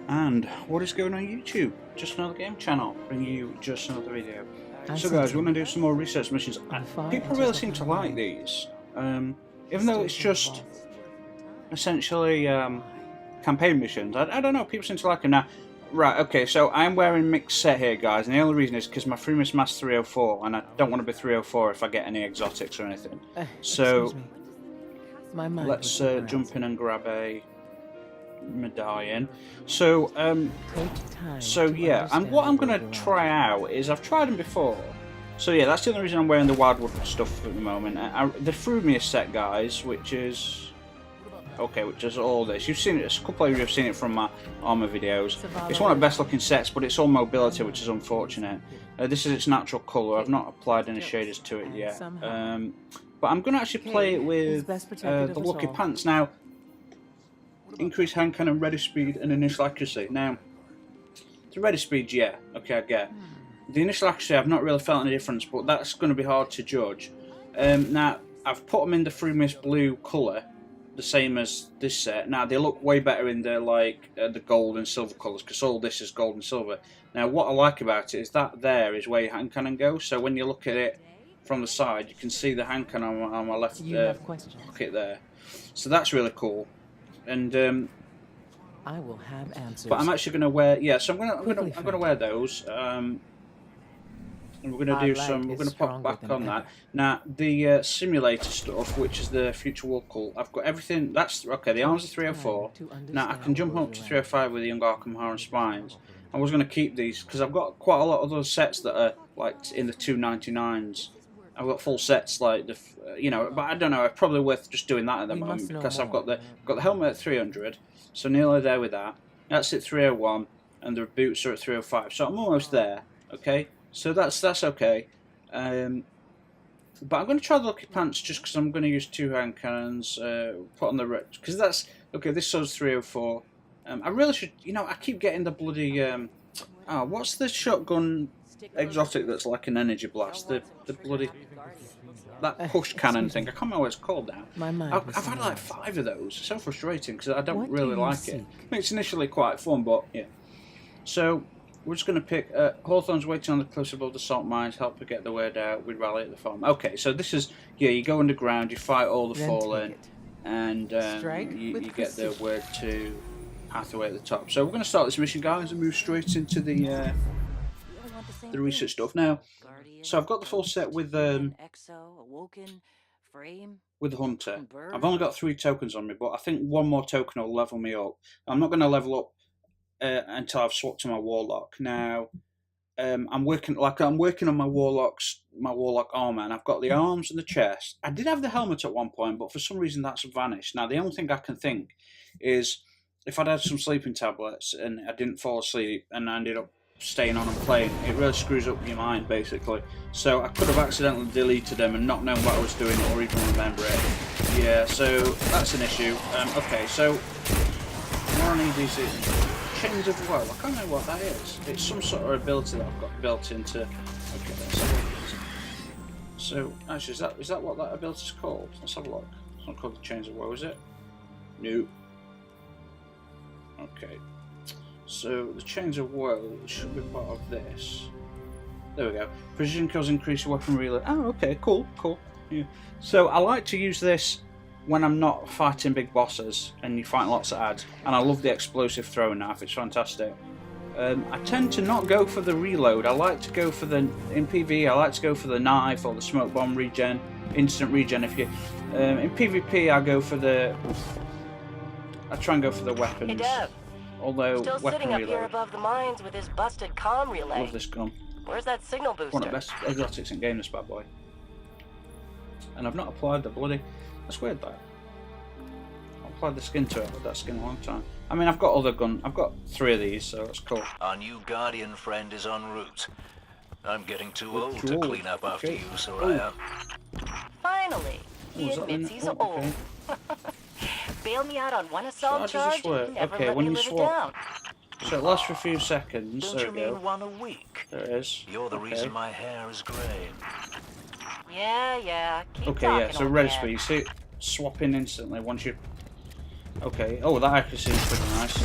And what is going on YouTube? Just another game channel, bringing you just another video. So guys, we're going to do some more research missions. People really seem to like these, even though it's just essentially campaign missions. I don't know, people seem to like them now. Right, okay, so I'm wearing mixed set here, guys, and the only reason is because my Freemas Mass 304, and I don't want to be 304 if I get any exotics or anything. So let's jump in and grab a medallion. So yeah, and what I'm going to try out is, I've tried them before. So yeah, that's the only reason I'm wearing the Wildwood stuff at the moment. The Frumious set, guys, which is all this. You've seen it, a couple of you have seen it from my armor videos. It's one of the best looking sets, but it's all mobility, which is unfortunate. This is its natural colour. I've not applied any shaders to it yet. But I'm going to actually play it with the Lucky Pants. Now, increase hand cannon, ready speed, and initial accuracy. Now, the ready speed, yeah, okay, I get. The initial accuracy, I've not really felt any difference, but that's going to be hard to judge. Now, I've put them in the Frumious blue colour, the same as this set. Now, they look way better in the gold and silver colours, because all this is gold and silver. Now, what I like about it is that there is where your hand cannon goes, so when you look at it from the side, you can see the hand cannon on my left pocket there. So that's really cool. And I will have answers. But I'm actually going to wear, yeah. So I'm going to wear those. And we're going to do some. We're going to pop back on that. Now the simulator stuff, which is the future war cult. I've got everything. That's okay. The arms are 304. Now I can jump up to 305 with the young Arkham Horror and Spines. I was going to keep these because I've got quite a lot of those sets that are like in the 299s. I've got full sets like the, but I don't know. It's probably worth just doing that at the moment because I've got the helmet at 300, so nearly there with that. That's at 301, and the boots are at 305. So I'm almost there. Okay, so that's okay. But I'm going to try the Lucky Pants just because I'm going to use two hand cannons. Put on the because that's okay. This shows 304. I really should. I keep getting the bloody. What's the shotgun exotic that's like an energy blast? The bloody that push cannon thing. I can't remember what it's called now. I've had like 5 of those. It's so frustrating because I don't really like it. I mean, it's initially quite fun, but yeah. So we're just going to pick Hawthorne's waiting on the cliffs above the salt mines. Help her get the word out. We rally at the farm. Okay, so this is you go underground, you fight all the fallen, and you get the word to Hathaway at the top. So we're going to start this mission, guys, and move straight into the research stuff now. So I've got the full set with the hunter. I've only got 3 tokens on me, but I think one more token will level me up. I'm not going to level up until I've swapped to my warlock. Now I'm working on my warlock armor, and I've got the arms and the chest. I did have the helmet at one point, but for some reason that's vanished. Now the only thing I can think is if I'd had some sleeping tablets and I didn't fall asleep and I ended up staying on a plane, it really screws up your mind basically. So I could have accidentally deleted them and not known what I was doing or even remember it. Yeah, so that's an issue. Okay, so what I need is Chains of Woe. I can't remember what that is. It's some sort of ability that I've got built into. Okay, let's have a look. So actually, is that what that ability is called? Let's have a look. It's not called the Chains of Woe, is it? No. Okay. So the Chains of Woe should be part of this. There we go. Precision kills increase weapon reload. Oh, okay, cool. Yeah. So I like to use this when I'm not fighting big bosses and you fight lots of ads. And I love the explosive throwing knife. It's fantastic. I tend to not go for the reload. I like to go for in PvE. I like to go for the knife or the smoke bomb regen, instant regen. If you in PvP, I try and go for the weapons. Hey, Dev. Although Still weapon sitting up reload. here above the mines with his busted comm relay. Love this gun. Where's that signal booster? One of the best exotics in game, this bad boy. And I've not applied the bloody. That's weird, that. I applied the skin to it, but that skin a long time. I mean, I've got other gun. I've got 3 of these, so that's cool. Our new guardian friend is en route. I'm getting too old to clean up after you, so I am. Finally, he admits he's old. Bail me out on one assault charge and never let me live it down. So it lasts for a few seconds. Don't you mean 1 a week? There it is. You're the reason my hair is grey. Yeah. Keep okay, talking, yeah. So old red man. speed. You see it swapping instantly once you Okay. Oh, that accuracy is pretty nice.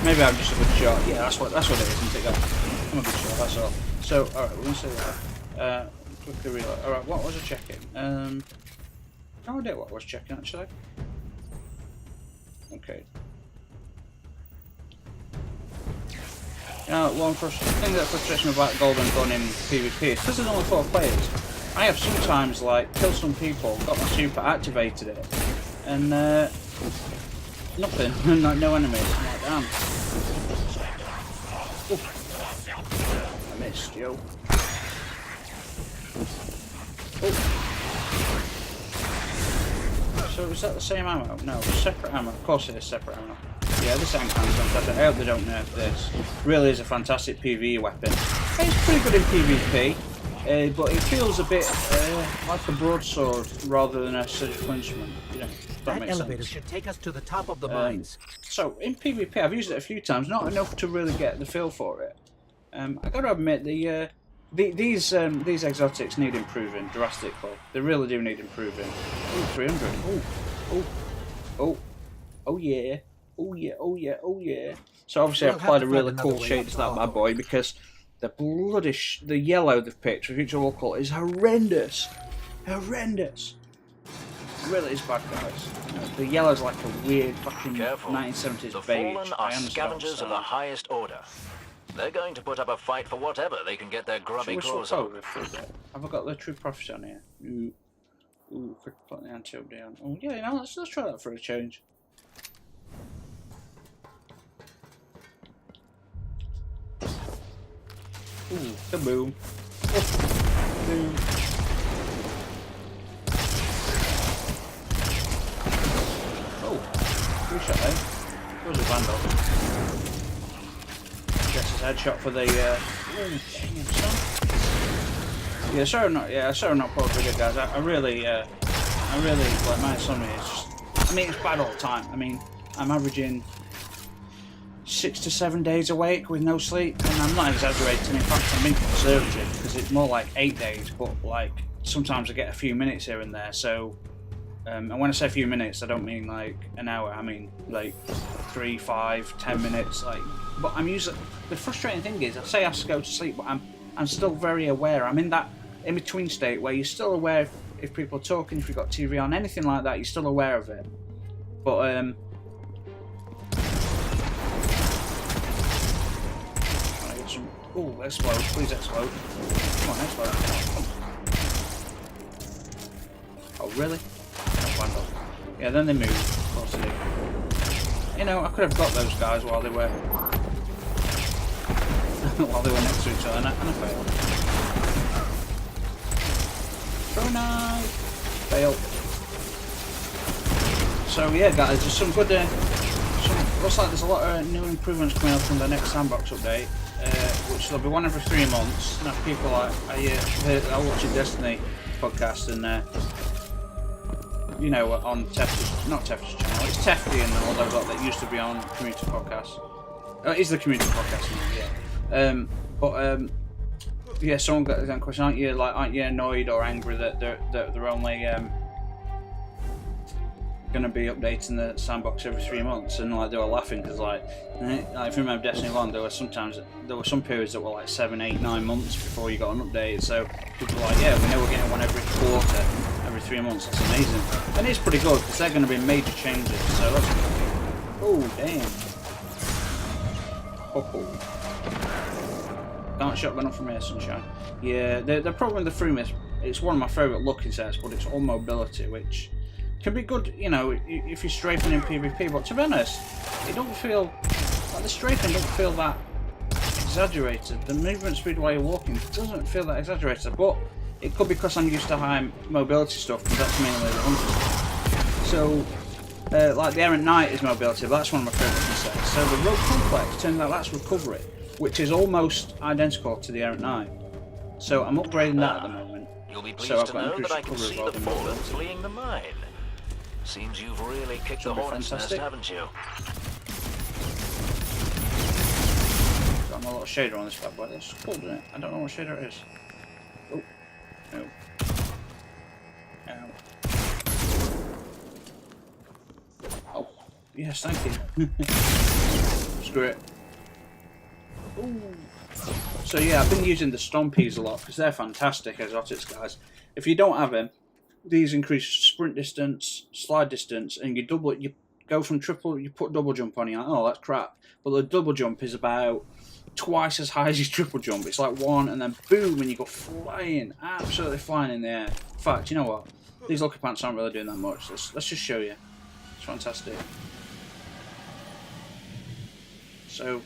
Maybe I'm just a good shot. Yeah, that's what it is, isn't it, guys? I'm a good shot. That's all. So, all right, we're gonna say that. Quickly reload. All right, what was I checking? No idea what I was checking actually. Okay. One thing that frustrates me about Golden Gun in PvP is because there's only 4 players. I have sometimes like killed some people, got my super, activated it, and nothing, no enemies. I'm like, damn. Oof. I missed, yo. Oh. So is that the same ammo? No, separate ammo. Of course it is separate ammo. Yeah, this ammo is fantastic. I hope they don't nerf this. Really is a fantastic PvE weapon. It's pretty good in PvP, but it feels a bit like a broadsword rather than a surgical instrument. You know, that elevator sense. should take us to the top of the mines. So in PvP, I've used it a few times, not enough to really get the feel for it. I got to admit, these exotics need improving drastically. They really do need improving. Ooh, 300. Oh yeah. Oh yeah. So obviously I've applied a really cool shade to that bad boy because the bloody the yellow they've picked for future local is horrendous. Horrendous. It really is bad, guys. You know, the yellow's like a weird fucking 1970s the beige. Fallen are scavengers of the highest order. They're going to put up a fight for whatever they can get their grubby claws on. Have I got the true prophecy on here? Ooh, quick put the anti-up down. Oh yeah, you know, let's try that for a change. Ooh, kaboom. Oh, boom. Oh, good shot there. That was a vandal. Guess his headshot for the yeah, sorry not pro video, guys. I really like my insomnia is just, I mean, it's bad all the time. I mean, I'm averaging 6 to 7 days awake with no sleep, and I'm not exaggerating. In fact, I'm being conservative because it's more like 8 days, but like sometimes I get a few minutes here and there. So, and when I say a few minutes, I don't mean like an hour. I mean like 3, 5, 10 minutes. Like, but I'm usually, the frustrating thing is, I say I have to go to sleep, but I'm still very aware. I'm in that in between state where you're still aware if people are talking, if you've got TV on, anything like that, you're still aware of it. But oh, explode, please explode. Come on, explode. Oh, really? Oh, yeah, then they move. Of course they do. You know, I could have got those guys while they were while they were next to each other, and I failed. Throw knife! Fail. So yeah, guys, there's some good. Looks like there's a lot of new improvements coming up in the next sandbox update. Which will be one every 3 months. Now, people I watch a Destiny podcast, and you know, on Tefty's, not Tefty's channel, it's Tefty and all those lot that used to be on community podcasts. It is the community podcast now, yeah. Yeah, someone got that question: aren't you annoyed or angry that they're only going to be updating the sandbox every 3 months? And like they were laughing because like if you remember Destiny 1, there were some periods that were like 7, 8, 9 months before you got an update. So people were like, yeah, we know we're getting one every quarter, every 3 months. That's amazing, and it's pretty good because they're going to be major changes. So that's oh damn. Oh. Can't shotgun up from here, sunshine. Yeah, the problem with the Freeman, it's one of my favourite looking sets, but it's all mobility, which can be good, you know, if you're strafing in PvP, but to be honest, it don't feel, like the strafing don't feel that exaggerated. The movement speed while you're walking doesn't feel that exaggerated, but it could be because I'm used to high mobility stuff, because that's mainly the hunters. So, like the Errant Knight is mobility, but that's one of my favourite sets. So the Rogue Complex, turns out that's recovery, which is almost identical to the Errant Knight. So I'm upgrading that at the moment. You'll be pleased so I've to got know increased that I can recovery see rather the than Fallen mobility. fleeing the mine. Seems you've really kicked the hornet's nest, haven't you? Got my little shader on this bad boy. That's cool, isn't it? I don't know what shader it is. Oh, no. Ow. Oh, Yes, thank you. Screw it. Ooh. So yeah, I've been using the Stompies a lot because they're fantastic exotics, guys. If you don't have them, these increase sprint distance, slide distance, and you double it. You go from triple, you put double jump on, you're like, oh, that's crap. But the double jump is about twice as high as your triple jump. It's like one, and then boom, and you go flying, absolutely flying in the air. In fact, you know what? These lucky pants aren't really doing that much. Let's just show you. It's fantastic. So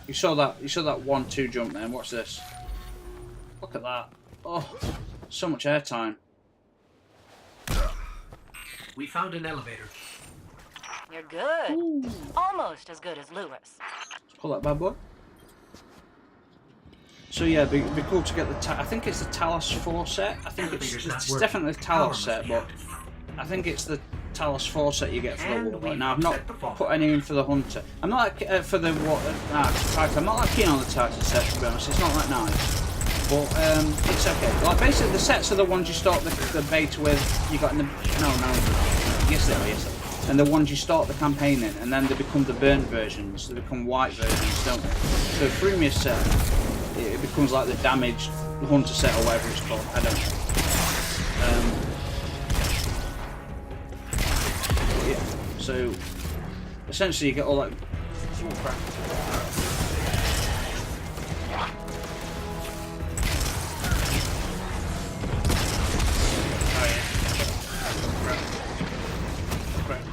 you saw that 1-2 jump then. Watch this. Look at that. Oh, so much airtime. We found an elevator. You're good. Ooh. Almost as good as Lewis. Let's pull that bad boy. So yeah, it'd be cool to get the. I think it's the Talos 4 set. I think it's definitely the Talos set, but I think it's the Talos 4 set you get for the Warlord. Now I've not put any in for the Hunter. I'm not like, for the Titan. I'm not that keen on the Titan set, to be honest. It's not that nice, but it's okay. Like basically the sets are the ones you start the beta with. You got in the yes they are, yes. And the ones you start the campaign in, and then they become the burnt versions. They become white versions, don't they? So the freemium set, it becomes like the damaged Hunter set or whatever it's called. I don't know. Yeah. So essentially, you get all that. Oh, crap. Oh yeah. Crap.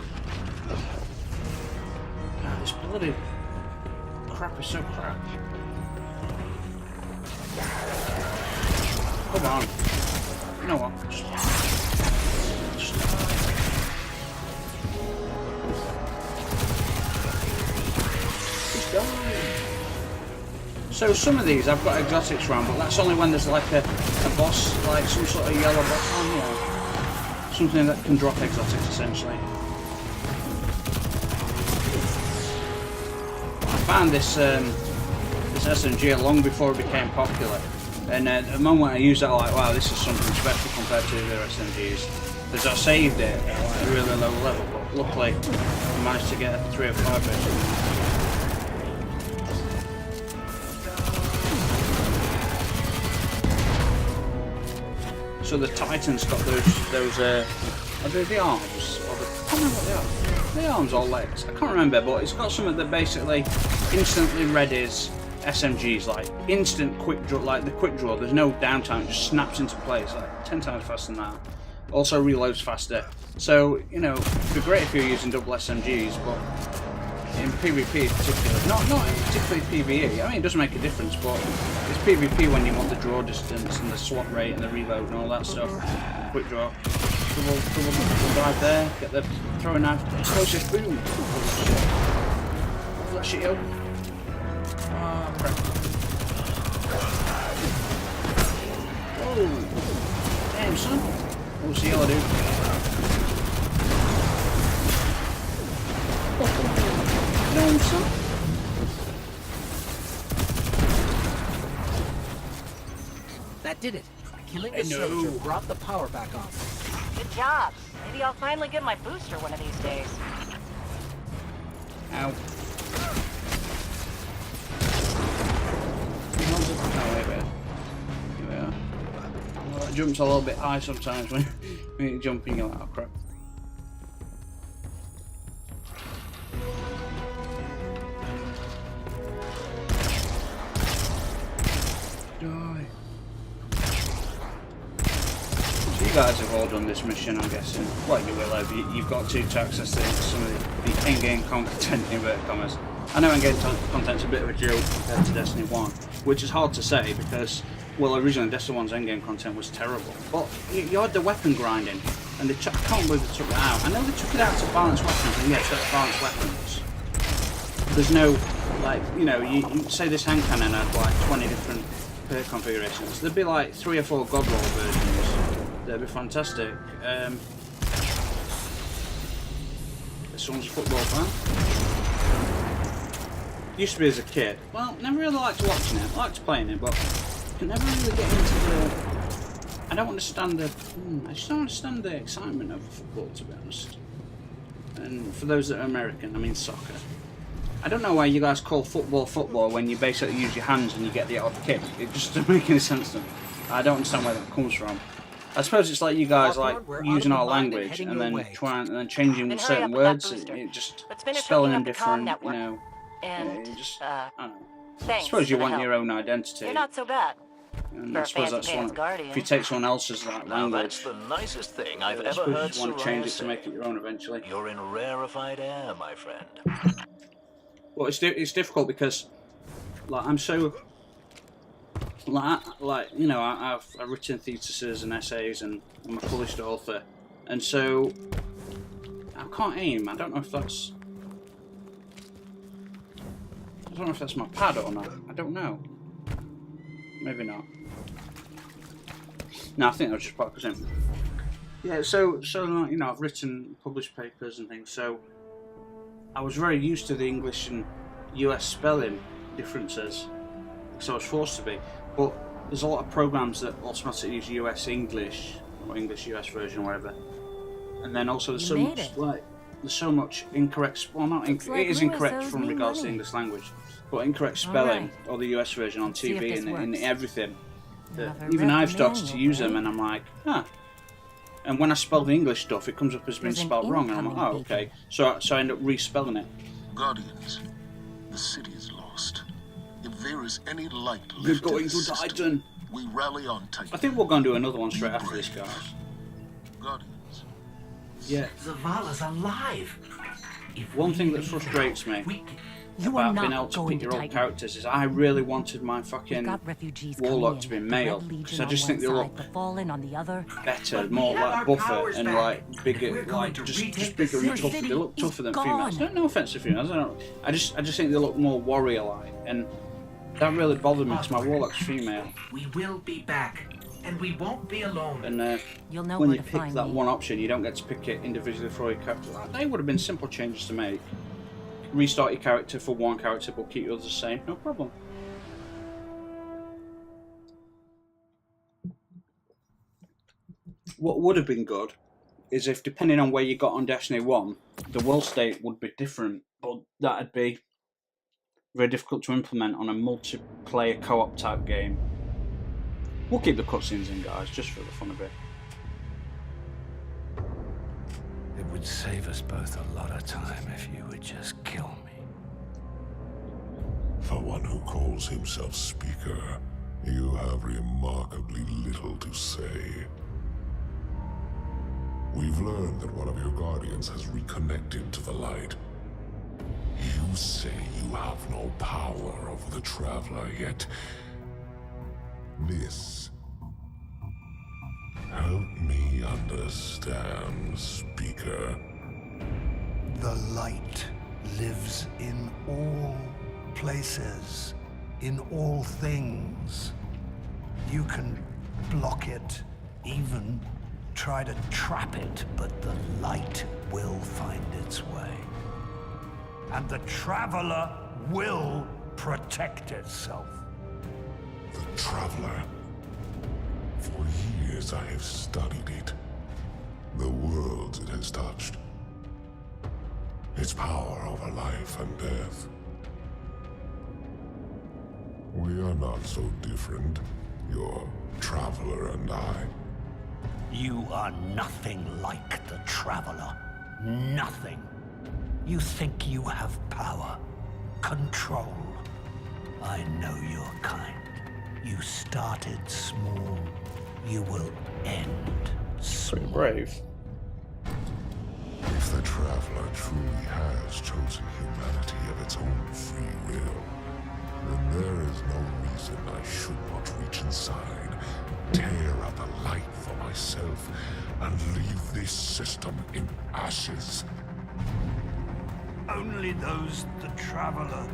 God, this bloody crap is so crap. Come on. You know what? Just die. So some of these I've got exotics around, but that's only when there's like a boss, like some sort of yellow boss on here. Something that can drop exotics essentially. I found this SMG long before it became popular. And the moment I used that, I'm like, wow, this is something special compared to the other SMGs. Because I saved it at like a really low level, but luckily I managed to get a 3 or 5 version. So the Titan's got those are they the arms? Or I can't remember what they are. The arms or legs? I can't remember, but it's got something that basically instantly readies SMGs, like instant quick draw, like the quick draw, there's no downtime, it just snaps into place, like 10 times faster than that. Also reloads faster. So, you know, it'd be great if you're using double SMGs, but in PvP in particular, not particularly PvE, I mean it does make a difference, but it's PvP when you want the draw distance and the swap rate and the reload and all that stuff. Quick draw. Double dive there, get the throwing knife, explosive, boom! That shit up. Oh, crap. Oh, damn son. Oh, see yellow dude. Oh, damn son. That did it. Killing the soldier brought the power back on. Good job. Maybe I'll finally get my booster one of these days. Ow. Oh, wait a minute. Here we are. Well, that jump's a little bit high sometimes when you're jumping, you're like, oh crap. Die. So you guys have all done this mission, I'm guessing. Well, you will have. You've got to access some of the in-game content, in inverted commas. I know in-game content's a bit of a joke compared to Destiny 1, which is hard to say because, well, originally Destiny 1's in-game content was terrible. But you had the weapon grinding, and I can't believe they took it out. I know they took it out to balance weapons, and yes, that's balanced weapons. There's no, like, you know, you say this hand cannon had like 20 different perk configurations. There'd be like 3 or 4 God Roll versions. That'd be fantastic. Someone's a football fan. Used to be as a kid. Well, never really liked watching it. I liked playing it, but I never really get into the. I don't understand the. I just don't understand the excitement of football, to be honest. And for those that are American, I mean soccer. I don't know why you guys call football when you basically use your hands and you get the out of the kick. It just doesn't make any sense to me. I don't understand where that comes from. I suppose it's like you guys like using our language and then changing certain words and just spelling them different, you know. And, just, I don't know. I thanks suppose you for the want help. your own identity. You're not so bad. And For I a suppose fancy that's pants one. guardian. If you take someone else's Now language, that's the nicest thing I've I ever suppose heard you want to change it Soraya to make say. it your own eventually. You're in rarefied air, my friend. Well, it's difficult because, like, I'm so, like you know, I've written theses and essays, and I'm a published author, and so I can't aim. I don't know if that's my pad or not. I don't know. Maybe not. No, I think that was just because yeah. So like, you know, I've written, published papers and things. So I was very used to the English and US spelling differences, so I was forced to be. But there's a lot of programs that automatically use US English or English US version or whatever. And then also there's there's so much incorrect. Well, not it is incorrect from regards to the English language, but incorrect spelling or the US version on TV and in everything. That even I've started to use them, and I'm like, huh. And when I spell the English stuff, it comes up as being spelled wrong, and I'm like, oh, okay. So I end up respelling it. Guardians, the city is lost. If there is any light We're left in going the to system, Titan. we rally on Titan. I think we're going to do another one straight after this, guys. Guardians. Yeah. Zavala's alive. If One we thing that leave frustrates her, me You are about being not able to going pick to your own Titan. characters is I really wanted my We've fucking got refugees warlock coming to be in. The male, Red because I Legion just on think they one look side, the Fallen on the other. better, more have like our buffer powers and back. like bigger, If we're going like to just retake bigger the and tougher. city, They look tougher than he's females. gone. No offense to females. I just think they look more warrior-like, and that really bothered me because my warlock's female. We will be back, and we won't be alone. And You'll know when where you to pick find that me. one option, you don't get to pick it individually for your character. They would have been simple changes to make. Restart your character for one character, but keep yours the same. No problem. What would have been good is if, depending on where you got on Destiny 1, the world state would be different, but that'd be very difficult to implement on a multiplayer co-op type game. We'll keep the cutscenes in, guys, just for the fun of it. It would save us both a lot of time if you would just kill me. For one who calls himself Speaker, you have remarkably little to say. We've learned that one of your guardians has reconnected to the light. You say you have no power over the Traveler, yet this... Help me understand, Speaker. The light lives in all places, in all things. You can block it, even try to trap it, but the light will find its way. And the Traveler will protect itself. The Traveler. For years I have studied it. The worlds it has touched. Its power over life and death. We are not so different, your Traveler and I. You are nothing like the Traveler. Nothing. You think you have power, control. I know your kind. You started small. You will end small. Pretty brave. If the Traveler truly has chosen humanity of its own free will, then there is no reason I should not reach inside, tear out the light for myself, and leave this system in ashes. Only those the Traveler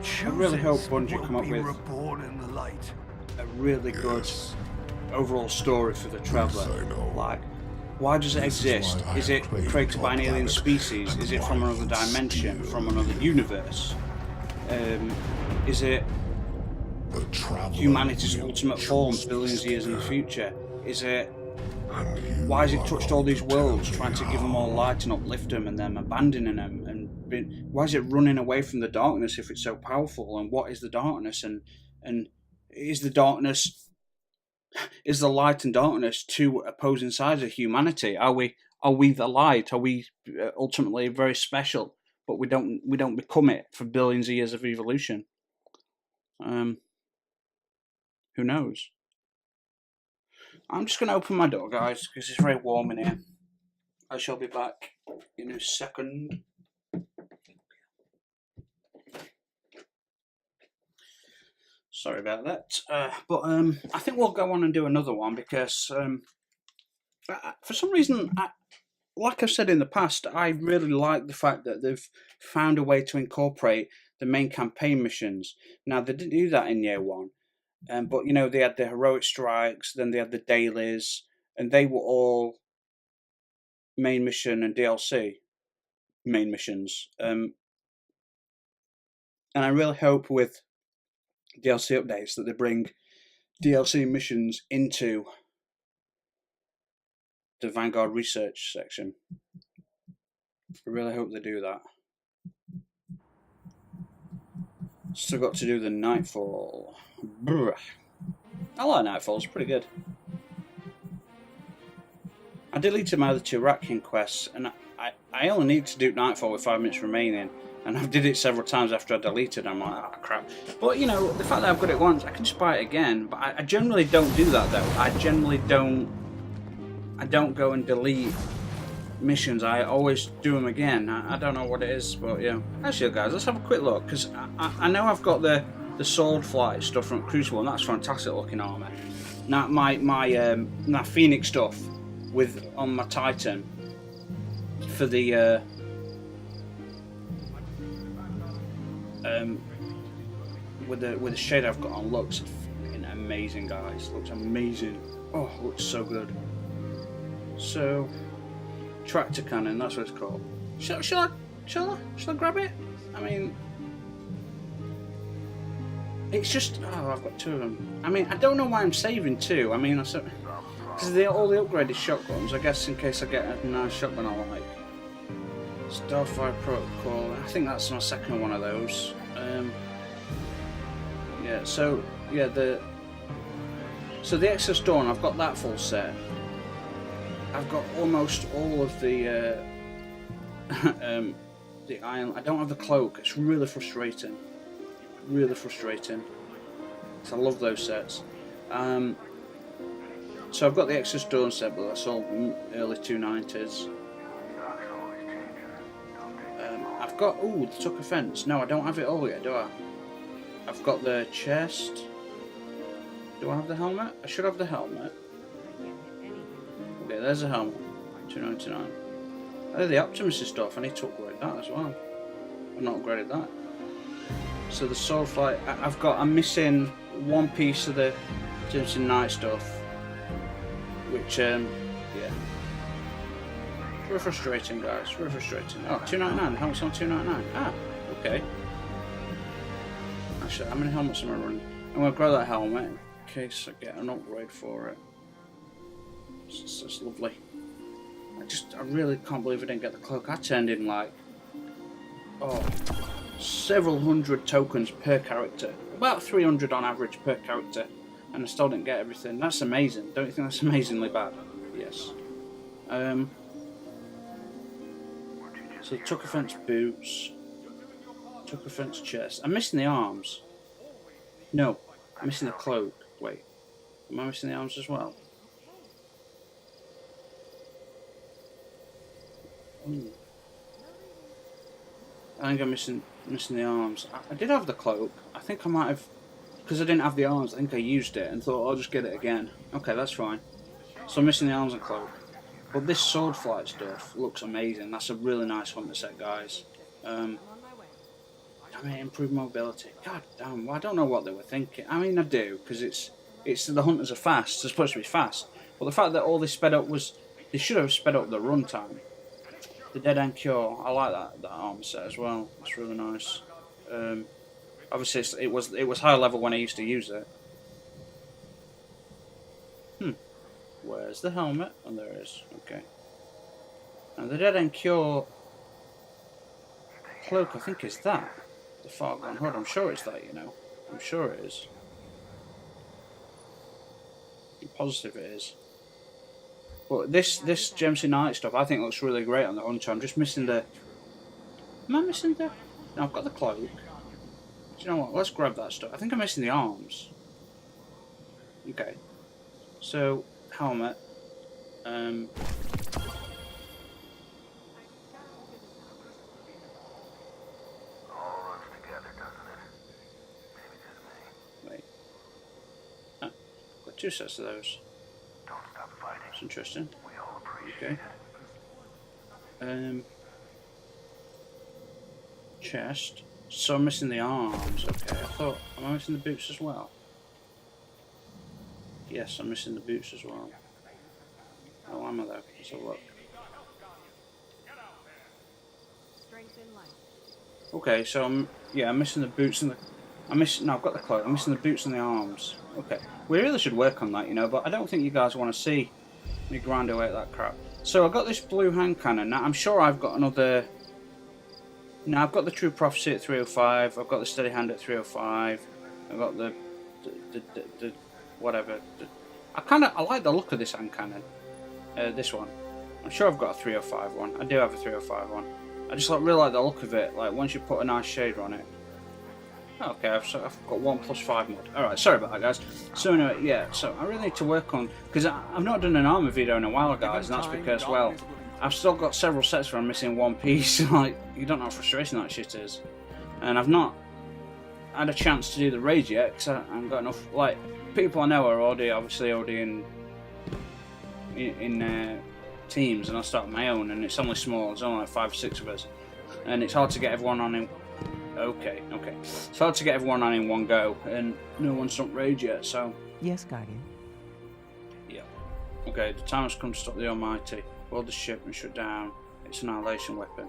chooses I really hope Bungie will come up be with reborn in the light. a really good Yes. overall story for the Traveler. Yes, I know. Like, why does it This is exist? why I Is it have claimed created by an your alien planet, species? and Is it why from you another dimension? steal From another universe? Is it The Traveler humanity's will ultimate form choose billions of years in the Speaker, future? Is it and you why has it touched all these worlds, trying to give them all light and uplift them, and then abandoning them? And why is it running away from the darkness if it's so powerful? And what is the darkness? And is the darkness, is the light and darkness two opposing sides of humanity? Are we the light? Are we ultimately very special, but we don't become it for billions of years of evolution? Who knows? I'm just going to open my door, guys, because it's very warm in here. I shall be back in a second. Sorry about that. But I think we'll go on and do another one because for some reason, like I've said in the past, I really like the fact that they've found a way to incorporate the main campaign missions. Now, they didn't do that in year one. But, you know, they had the heroic strikes, then they had the dailies, and they were all main mission and DLC main missions. And I really hope with DLC updates that they bring DLC missions into the Vanguard research section. I really hope they do that. Still got to do the Nightfall. Brr. I like Nightfall, it's pretty good. I deleted my other two Ratkin quests, and I only need to do Nightfall with 5 minutes remaining, and I've did it several times after I deleted. I'm like, oh crap. But you know, the fact that I've got it once, I can just buy it again. But I generally don't do that though. I generally don't go and delete missions. I always do them again. I don't know what it is, but yeah. Actually, guys, let's have a quick look, because I know I've got the sword flight stuff from Crucible, and that's fantastic looking armor. Now my Phoenix stuff on my Titan for the with the shade I've got on looks amazing, guys. Looks amazing. Oh, looks so good. So tractor cannon, that's what it's called. Shall I grab it? I mean, it's just, oh, I've got two of them. I mean, I don't know why I'm saving two. I mean, because all the upgraded shotguns, I guess in case I get a nice shotgun I like. Starfire Protocol, I think that's my second one of those. Yeah, so, yeah, the Exodus Dawn, I've got that full set. I've got almost all of the iron. I don't have the cloak. It's really frustrating. Really frustrating. So I love those sets. So I've got the Exodus Dawn set, but that's all early 290s. I've got the Tucker Fence. No, I don't have it all yet, do I? I've got the chest. Do I have the helmet? I should have the helmet. Okay, there's a helmet. 299. Oh, the Optimus stuff. I need to upgrade that as well. I've not upgraded that. So the sword flight. I'm missing one piece of the Crimson Knight stuff, which yeah, very frustrating, guys. Very frustrating. Oh, 299. The helmet's on 299. Ah, okay. Actually, how many helmets am I running? I'm gonna grab that helmet in case I get an upgrade for it. It's lovely. I really can't believe I didn't get the cloak. I turned in like, several hundred tokens per character. About 300 on average per character. And I still didn't get everything. That's amazing. Don't you think that's amazingly bad? Yes. So Tucker Fence boots. Tucker Fence chest. I'm missing the arms. No, I'm missing the cloak. Wait. Am I missing the arms as well? I think I'm missing the arms. I did have the cloak. I think I might have, because I didn't have the arms. I think I used it and thought I'll just get it again. Okay, that's fine. So I'm missing the arms and cloak. But this sword flight stuff looks amazing. That's a really nice hunter set, guys. Damn it, improved mobility. God damn, well, I don't know what they were thinking. I mean, I do, because it's the hunters are fast. They're supposed to be fast. But the fact that all this sped up they should have sped up the runtime. The Dead End Cure, I like that armor set as well. It's really nice. Obviously, it was high level when I used to use it. Where's the helmet? Oh, there it is. Okay. Now the dead end cure cloak, I think, is that. The far gone hood. I'm sure it's that, you know. I'm sure it is. I'm positive it is. But this Gemsy Knight stuff, I think, looks really great on the Hunter. I'm just missing the... Am I missing the... No, I've got the cloak. Do you know what? Let's grab that stuff. I think I'm missing the arms. Okay. So, helmet. Wait. Ah, got 2 sets of those. That's interesting. Okay. Chest. So I'm missing the arms. Okay. I thought, am I missing the boots as well? Yes, I'm missing the boots as well. Oh, am I though? Let's have a look. Okay, so I'm missing the boots and the. No, I've got the cloak. I'm missing the boots and the arms. Okay, we really should work on that, you know. But I don't think you guys want to see me grind away at that crap. So I've got this blue hand cannon. Now I'm sure I've got another. Now I've got the True Prophecy at 305. I've got the Steady Hand at 305. I've got the whatever. I like the look of this hand cannon. This one. I'm sure I've got a 305 one. I do have a 305 one. I just really like the look of it. Like once you put a nice shader on it. Okay, I've got 1+5 mod. Alright, sorry about that, guys. So anyway, yeah, so I really need to work on... Because I've not done an armor video in a while, guys, and that's because, well, I've still got several sets where I'm missing one piece. Like, you don't know how frustrating that shit is. And I've not had a chance to do the Reys yet, because I haven't got enough... Like, people I know are already in teams, and I start my own, and it's only small. There's only like 5 or 6 of us. And it's hard to get everyone on in... Okay. It's hard to get everyone on in one go, and no one's done Raid yet, so... Yes, Guardian. Yeah. Okay, the time has come to stop the Almighty. Board the ship and shut down its annihilation weapon.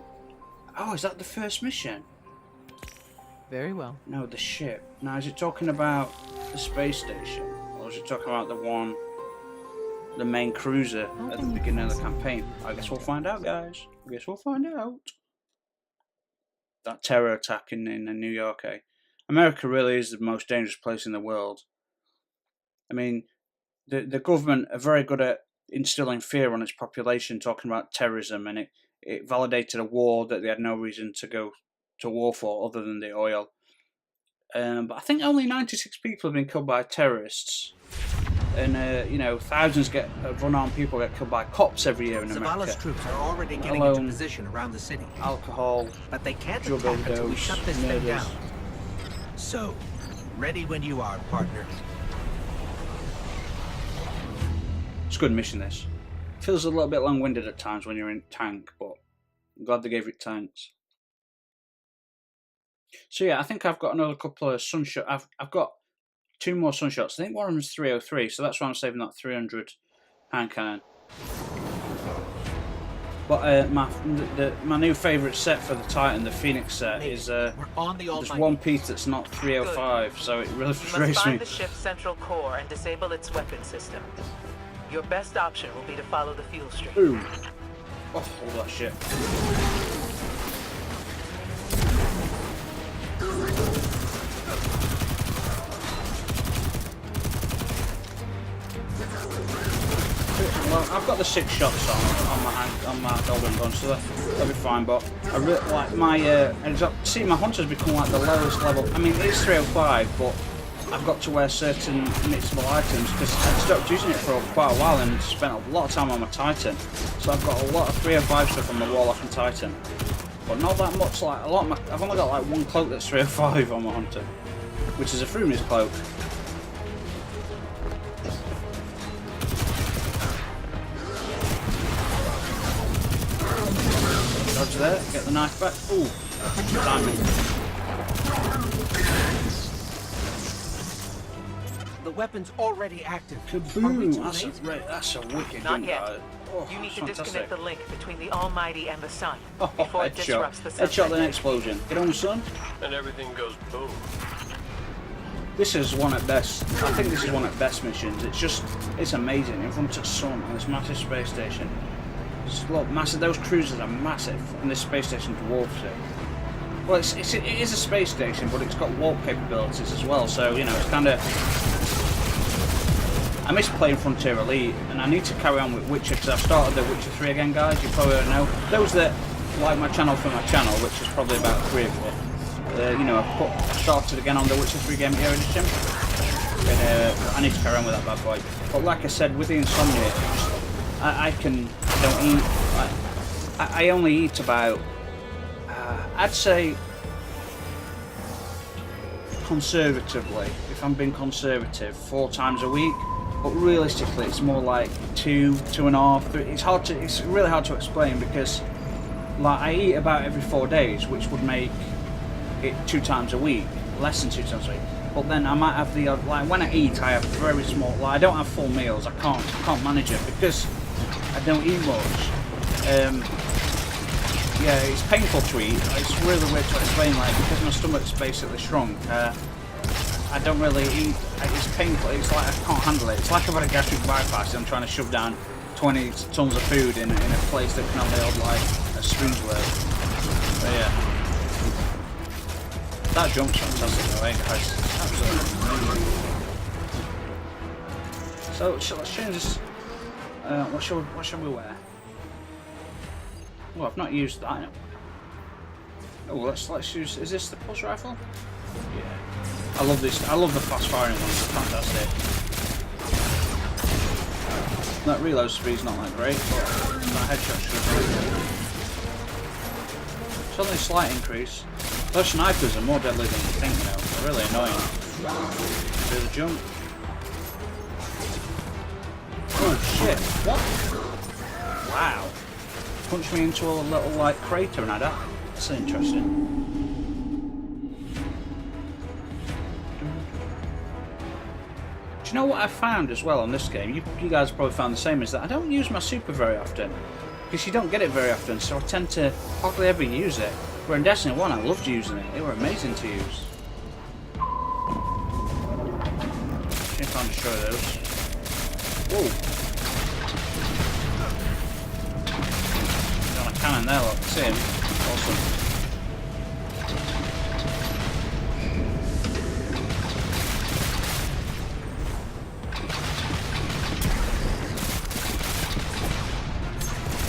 Oh, is that the first mission? Very well. No, the ship. Now, is it talking about the space station? Or is it talking about the main cruiser at the beginning of the campaign? I guess we'll find out, guys. I guess we'll find out. That terror attack in New York, eh? America really is the most dangerous place in the world. I mean, the government are very good at instilling fear on its population, talking about terrorism, and it validated a war that they had no reason to go to war for other than the oil. But I think only 96 people have been killed by terrorists. And, you know, thousands of unarmed people get killed by cops every year in America. Zavala's troops are already getting into position around the city. Alcohol, but they can't drug attack until we overdose, shut this thing murders. down. So, ready when you are, partner. It's a good mission, this. Feels a little bit long-winded at times when you're in tank, but I'm glad they gave it tanks. So yeah, I think I've got another couple of sunshot. I've got 2 more sunshots. I think one of them is 303, so that's why I'm saving that 300 hand cannon. But my new favourite set for the Titan, the Phoenix set, is there's one piece that's not 305, so it really frustrates me. You must find the ship's central core and disable its weapon system. Your best option will be to follow the fuel stream. Ooh. Oh, all that shit. Well, I've got the 6 shots on my golden gun, so that'll be fine. But I really like my see, my hunter's become like the lowest level. I mean, it's 305, but I've got to wear certain mixable items because I stopped using it for quite a while and spent a lot of time on my Titan. So I've got a lot of 305 stuff on my Warlock and Titan, but not that much. Like I've only got like 1 cloak that's 305 on my hunter, which is a Frumis cloak. Dodge there, get the knife back. Ooh, timing. The weapon's already active. Kaboom! That's a wicked Not gun, yet. guys. Oh, You need to fantastic. disconnect the link between the Almighty and the Sun Oh, before it headshot. disrupts the sun. Headshot, then explosion. Get on, son. And everything goes boom. this is one at best. I think this is one at best missions. It's amazing. In front of the sun on this massive space station. Just look, massive. Those cruisers are massive, and this space station dwarfs it. Well, it is a space station, but it's got warp capabilities as well. So you know, it's kind of. I miss playing Frontier Elite, and I need to carry on with Witcher because I've started the Witcher 3 again, guys. You probably don't know. Those that like my channel for my channel, which is probably about 3 of you. You know, I started again on the Witcher 3 Game Year Edition. And, I need to carry on with that bad boy. But like I said, with the insomnia, I only eat about, I'd say, conservatively, if I'm being conservative, 4 times a week. But realistically, it's more like 2, 2.5, 3. It's really hard to explain because, like, I eat about every 4 days, which would make it 2 times a week, less than 2 times a week. But then I might have the odd, like when I eat, I have very small. Like I don't have full meals. I can't manage it because I don't eat much. Yeah, it's painful to eat. It's really weird to explain, like because my stomach's basically shrunk. I don't really eat. It's painful. It's like I can't handle it. It's like I've had a gastric bypass and I'm trying to shove down 20 tons of food in a place that can only hold like a spoon's worth. But yeah. That jump's fantastic though, eh guys? Absolutely amazing. So let's change this. What shall we wear? Well, I've not used that. Oh, let's use. Is this the pulse rifle? Yeah. I love this. I love the fast firing ones. It's fantastic. That reload speed's not that great, but that headshot should be good. It's only a slight increase. Those snipers are more deadly than you think, you know. They're really annoying. Do the jump. Oh shit! What? Wow! Punched me into a little like crater and I died. That's interesting. Do you know what I found as well on this game? You guys probably found the same. Is that I don't use my super very often because you don't get it very often. So I tend to hardly ever use it. Where in Destiny 1, I loved using it. They were amazing to use. See if I can destroy those. Whoa! Got a cannon there, look. See him? Awesome.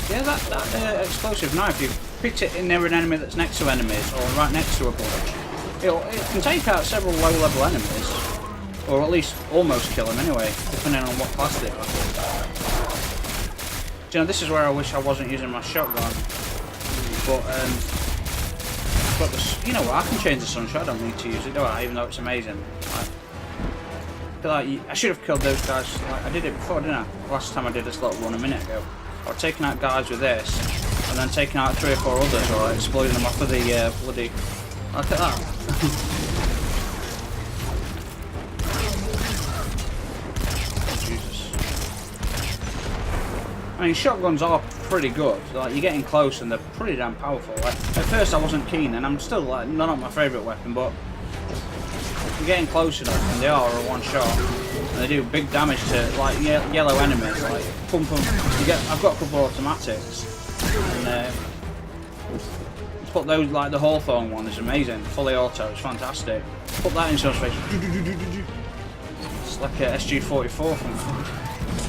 Yeah, that explosive knife, you picked it in near an enemy that's next to enemies, or right next to a bunch. It can take out several low-level enemies, or at least almost kill them anyway, depending on what class they are. Do you know, this is where I wish I wasn't using my shotgun, but you know what, I can change the sunshot, I don't need to use it, do I, even though it's amazing. I should have killed those guys, like, I did it before, didn't I? Last time I did this little run a minute ago. Or taking out guys with this, and then taking out 3 or 4 others, or exploding them off of the bloody. Look at that. Oh, Jesus. I mean, shotguns are pretty good. Like you're getting close, and they're pretty damn powerful. Like, at first, I wasn't keen, and I'm still like not my favourite weapon, but you're getting close enough, and they are a one shot. They do big damage to like yellow enemies, like pump them. I've got a couple of automatics, and put those like the Hawthorne one is amazing, fully auto, it's fantastic. Put that in someone's face. It's like a SG-44 from.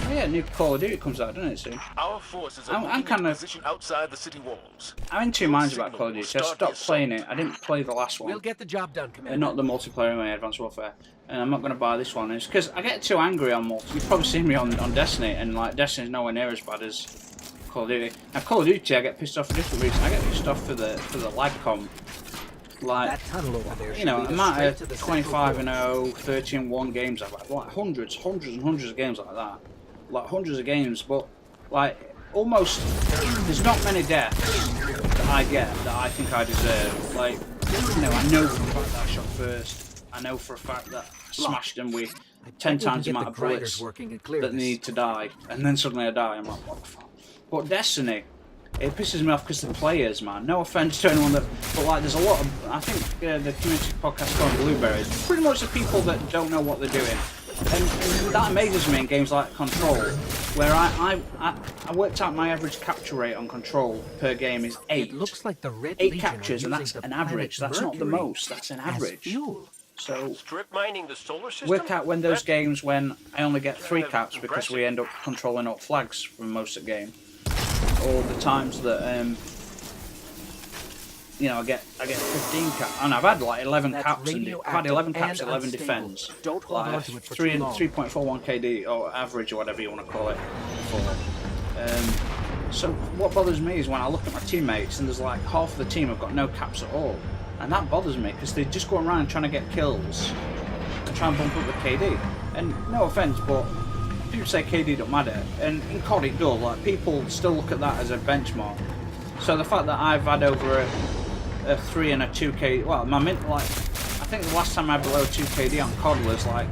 Oh yeah, new Call of Duty comes out, doesn't it soon? Our forces are I'm kind of position outside the city walls. I'm in 2 minds about Call of Duty. I stopped playing it. I didn't play the last one. We'll get the job done, Commander. Not the multiplayer in Advanced Warfare. And I'm not going to buy this one. It's because I get too angry on multi. You've probably seen me on Destiny, and like Destiny's nowhere near as bad as Call of Duty. Now Call of Duty, I get pissed off for different reasons. I get pissed off for the lag comp. Like, that tunnel over there, you know, I might have 25-0, 13-1 games I've had, like hundreds and hundreds of games like that. Like hundreds of games, but like almost there's not many deaths that I get that I think I deserve. Like, you know, I know for a fact that I shot first. I know for a fact that I smashed them with 10 times the amount of bullets that need to die, and then suddenly I die. I'm like, what the fuck? But Destiny, it pisses me off because the players, man. No offense to anyone that, but like, there's a lot of. I think the community podcast called Blueberries, pretty much the people that don't know what they're doing, and that amazes me in games like Control, where I worked out my average capture rate on Control per game is 8. It looks like the Red 8 Legion captures, are and using that's the an average. planet That's not the Mercury most. That's an as average. fuel. So Strip mining the solar system? work out when those games when I only get 3 caps because we end up controlling up flags for most of the game, or the times that you know, I get 15 caps, and I've had like 11 caps, and I've had 11 caps, 11 defends, Don't hold like on to it for 3.41 KD or average or whatever you want to call it. So what bothers me is when I look at my teammates and there's like half of the team have got no caps at all. And that bothers me because they just go around trying to get kills and try and bump up the KD. And no offense, but people say KD don't matter, and in COD it does. Like, people still look at that as a benchmark. So the fact that I've had over a 3 and a 2 KD, well, I think the last time I had below 2 KD on COD was like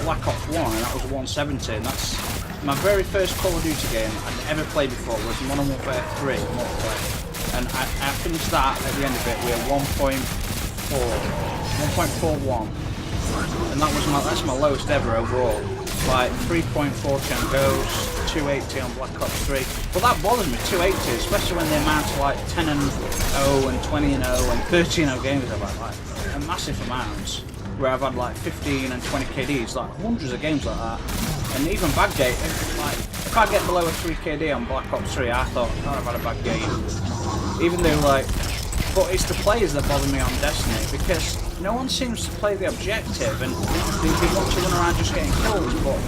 Black Ops 1, and that was 170. And that's my very first Call of Duty game I'd ever played before was Modern Warfare 3 multiplayer. And I finished that at the end of it with 1.41, and that's my lowest ever overall. Like 3.40 on Ghost, 280 on Black Ops 3. But that bothers me, 280, especially when they amount to like 10 and 0 and 20 and 0 and 30 and 0 games I've had, like a massive amounts. Where I've had like 15 and 20 KDs, like hundreds of games like that. And even bad game, like if I get below a 3 KD on Black Ops 3, I thought, oh, I've had a bad game. Even though, like, but it's the players that bother me on Destiny, because no one seems to play the objective, and they want to run around just getting kills. But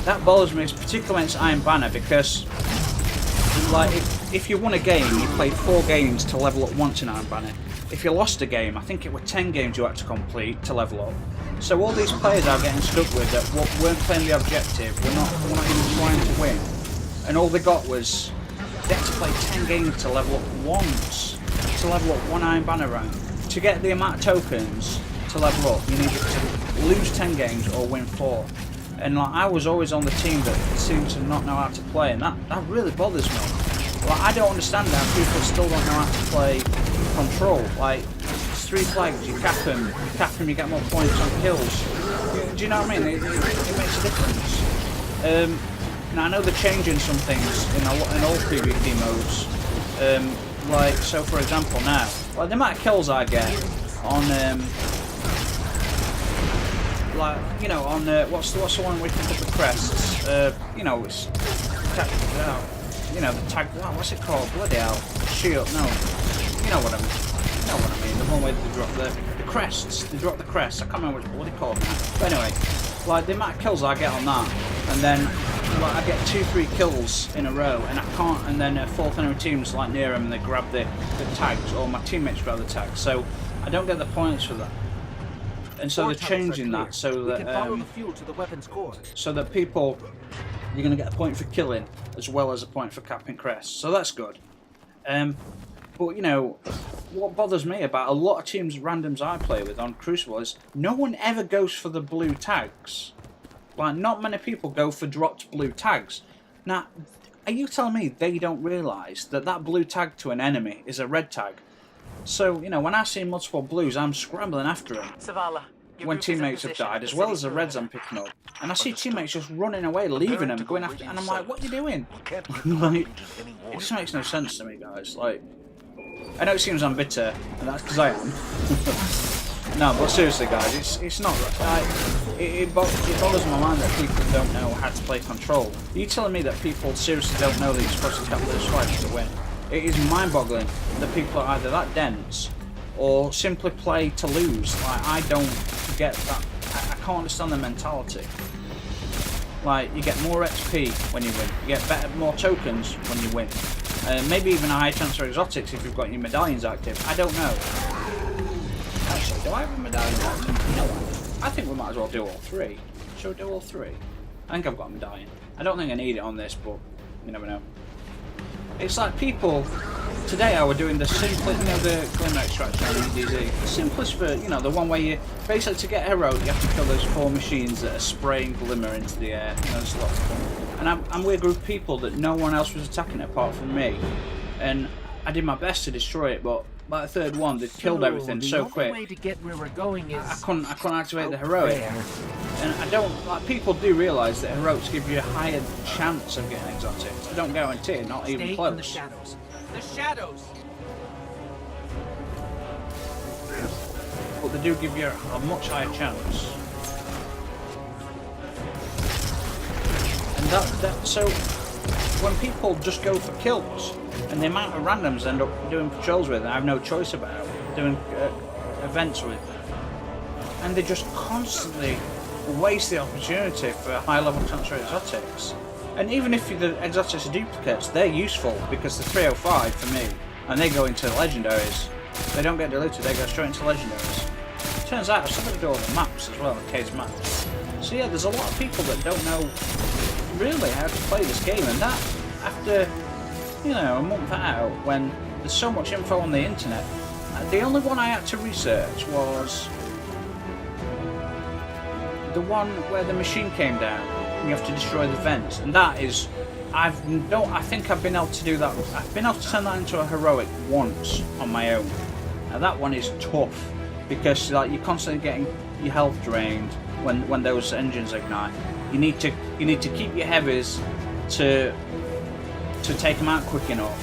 that bothers me, particularly when it's Iron Banner, because like if you won a game, you played 4 games to level up once in Iron Banner. If you lost a game, I think it were 10 games you had to complete to level up. So all these players are getting stuck with that weren't playing the objective, we're not even trying to win, and all they got was they had to play 10 games to level up once, to level up 1 Iron Banner rank. To get the amount of tokens to level up, you needed to lose 10 games or win 4. And like, I was always on the team that seemed to not know how to play, and that really bothers me. Like, I don't understand how people still don't know how to play Control. Like, it's 3 flags, you cap them, you get more points on kills. Do you know what I mean? It makes a difference. Now I know they're changing some things in all PvP modes. Like, so for example now, like the amount of kills I get on, like, you know, on what's the one where you pick up the crests? You know, it's you know, the tag. What's it called? Bloody hell! Shield? No, you know what I mean. You know what I mean. The one where they drop the crests. They drop the crests. I can't remember what it's bloody called now. But anyway, like the amount of kills I get on that, and then like I get 2-3 kills in a row, and I can't. And then a fourth enemy team's like near them, and they grab the tags, or my teammates grab the tags. So I don't get the points for that. And so they're changing that so that so that people, you're going to get a point for killing as well as a point for capping crests. So that's good. But you know, what bothers me about a lot of teams randoms I play with on Crucible is no one ever goes for the blue tags. Like, not many people go for dropped blue tags. Now, are you telling me they don't realise that that blue tag to an enemy is a red tag? So, you know, when I see multiple blues, I'm scrambling after them when teammates have died, as well as the reds I'm picking up. And I see teammates just running away, leaving them, going after, and I'm like, what are you doing? Like, it just makes no sense to me, guys. Like, I know it seems I'm bitter, and that's because I am. No, but seriously, guys, it's not right. It bothers my mind that people don't know how to play Control. Are you telling me that people seriously don't know that you're supposed to cap those fights to win? It is mind-boggling that people are either that dense or simply play to lose. Like, I don't get that. I can't understand the mentality. Like, you get more XP when you win. You get more tokens when you win. Maybe even a high chance for exotics if you've got your medallions active. I don't know. Actually, do I have a medallion active? No, I think we might as well do all 3. Shall we do all 3? I think I've got a medallion. I don't think I need it on this, but you never know. It's like people, today I were doing the simplest, you know, the glimmer extraction on EDZ. The simplest for, you know, the one where you, basically to get heroic, you have to kill those 4 machines that are spraying glimmer into the air. You know, there's lots of them. and I'm with a group of people that no one else was attacking apart from me, and I did my best to destroy it, but by the third one they killed everything so quick. The only way to get where we're going is I couldn't activate the heroic, and I don't like. People do realise that heroics give you a higher chance of getting exotics. I don't guarantee it, not even Stay close. in the shadows. The shadows. But they do give you a much higher chance. And so when people just go for kills, and the amount of randoms I end up doing patrols with, and I have no choice about doing events with, and they just constantly waste the opportunity for high level transfer exotics. And even if the exotics are duplicates, they're useful because they're 305 for me, and they go into legendaries. They don't get diluted, they go straight into legendaries. Turns out I've still got to do all the maps as well, the case maps. So yeah, there's a lot of people that don't know really how to play this game, and that after, you know, a month out, when there's so much info on the internet, the only one I had to research was the one where the machine came down and you have to destroy the vents, and that is, I think I've been able to do that. I've been able to turn that into a heroic once on my own. Now that one is tough because like you're constantly getting your health drained when those engines ignite. You need to keep your heavies to take them out quick enough.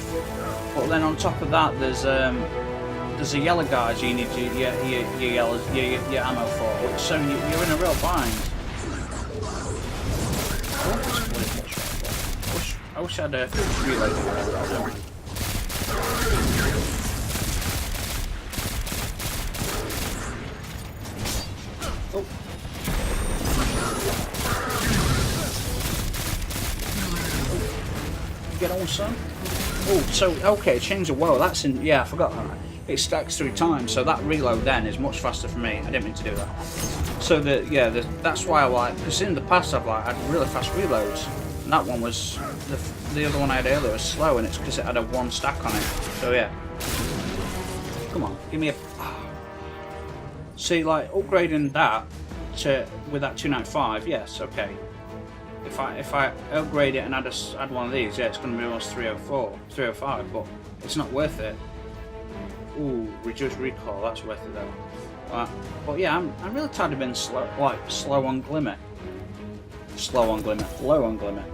But then on top of that, there's the yellow guys you need your ammo for, so you're in a real bind. I wish I'd reloaded that. Oh. Get on, son. Oh, so okay, change the whoa. That's in. Yeah, I forgot that. It stacks 3 times, so that reload then is much faster for me. I didn't mean to do that. So that's why I like, because in the past I've like had really fast reloads, and that one was the other one I had earlier was slow, and it's because it had a 1 stack on it. So yeah. Come on, give me a. See, like upgrading that to with that 295, yes, okay. If I upgrade it and add one of these, yeah, it's going to be almost 305, but it's not worth it. Ooh, reduced recoil, that's worth it though. But yeah, I'm really tired of being slow on Glimmer. Slow on Glimmer, low on Glimmer.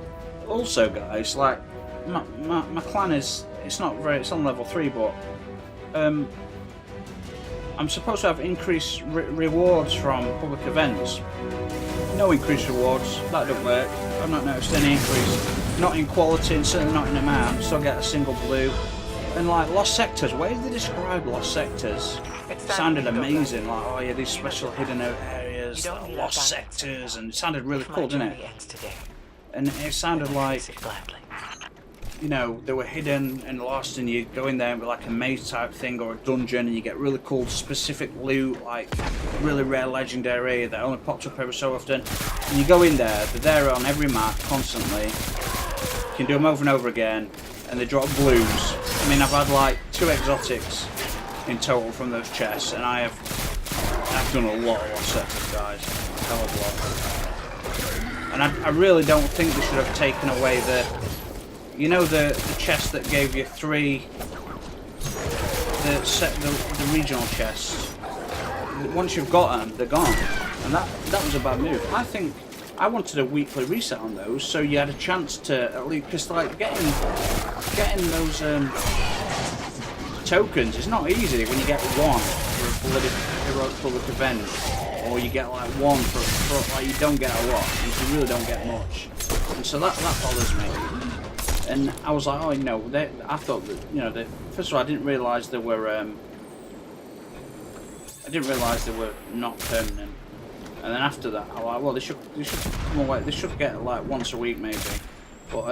Also, guys, like my clan it's on level 3, but I'm supposed to have increased rewards from public events. No increased rewards, that don't work. I've not noticed any increase. Not in quality and certainly not in amount. Still get a single blue. And like Lost Sectors, way they describe Lost Sectors sounded amazing. Like, oh yeah, these special hidden areas, like Lost Sectors, and it sounded really cool, didn't it? And it sounded like, you know, they were hidden and lost, and you go in there with like a maze type thing or a dungeon, and you get really cool specific loot, like really rare legendary that only pops up every so often. And you go in there, they're there on every map constantly. You can do them over and over again, and they drop blues. I mean, I've had like 2 exotics in total from those chests, and I've done a lot of Lost Sectors, guys, a hell of a lot. And I really don't think they should have taken away the. You know the chest that gave you 3, the regional chests. Once you've got them, they're gone, and that was a bad move. I think I wanted a weekly reset on those, so you had a chance to at least, because like getting those tokens is not easy when you get 1 for a bloody heroic public event, or you get like 1 for like you don't get a lot, you really don't get much, and so that bothers me. And I was like, oh, you know, I thought that, you know, first of all, I didn't realise they were not permanent. And then after that, I was like, well, they should come away. They should get like once a week maybe. But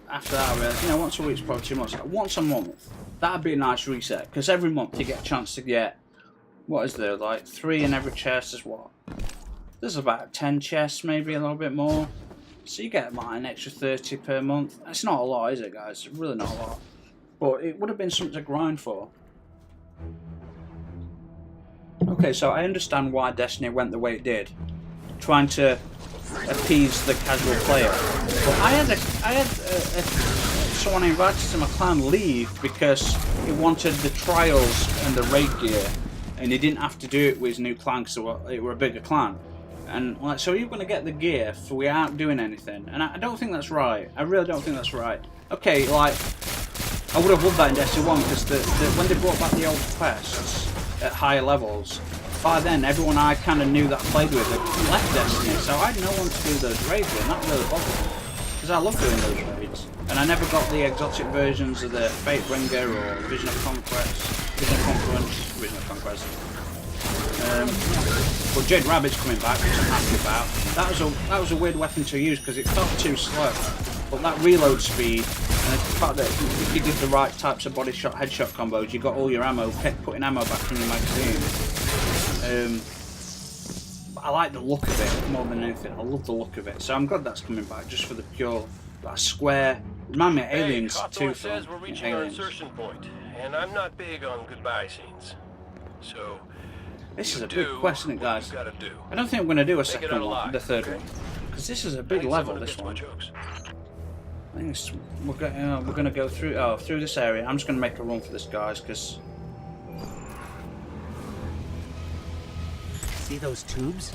after that, I realised, you know, once a week's probably too much. Like, once a month, that'd be a nice reset, because every month you get a chance to get, what is there, like 3 in every chest is what? There's about 10 chests, maybe a little bit more. So you get like an extra 30 per month. That's not a lot, is it, guys? It's really not a lot. But it would have been something to grind for. Okay, so I understand why Destiny went the way it did. trying to appease the casual player. But I had someone I invited to my clan leave because he wanted the trials and the raid gear, and he didn't have to do it with his new clan because it were a bigger clan. And like, so you're going to get the gear for without doing anything, and I don't think that's right. I really don't think that's right. Okay, like, I would have loved that in Destiny 1 because when they brought back the old quests at higher levels, by then everyone I kind of knew that I played with had left Destiny, so I had no one to do those raids with, and that really bothered me. Because I love doing those raids. And I never got the exotic versions of the Fatebringer or Vision of Conquest, Vision of Conquest. But Jade Rabbit's coming back, which I'm happy about. That was a weird weapon to use because it felt too slow. But that reload speed and the fact that if you did the right types of body shot, headshot combos, you got all your ammo, kept putting ammo back in your magazine. But I like the look of it more than anything. I love the look of it. So I'm glad that's coming back just for the pure that square. Remind me of Aliens too. Says we're reaching our insertion point, and I'm not big on goodbye scenes. So this is a big quest, isn't it, guys? I don't think I'm going to do a second one, the third one, because this is a big level. This one. I think we're going to go through this area. I'm just going to make a run for this, guys, because. See those tubes?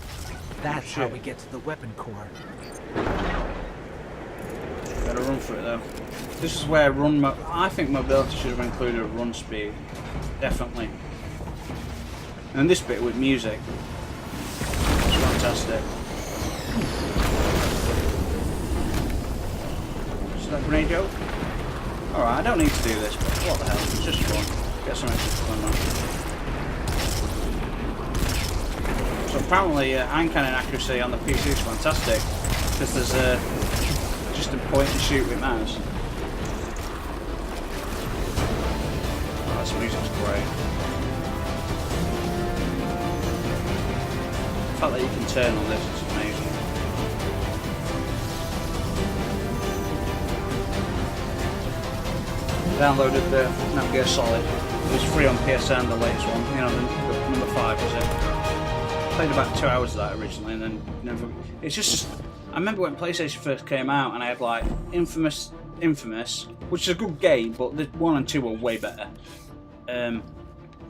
That's how we get to the weapon core. Gotta run for it though. This is where I think mobility should have included a run speed, definitely. And this bit with music, it's fantastic. Is that grenade joke? Alright, I don't need to do this, but what the hell? It's just fun. Get some extra fun on. So apparently, hand cannon accuracy on the PC is fantastic because there's just a point and shoot with mouse. Oh, this music's great. The fact that you can turn on this is amazing. Downloaded the Metal Gear Solid. It was free on PSN, the latest one. You know, the number 5 was it. Played about 2 hours of that originally, and then never. It's just. I remember when PlayStation first came out, and I had like Infamous, which is a good game, but the 1 and 2 were way better. And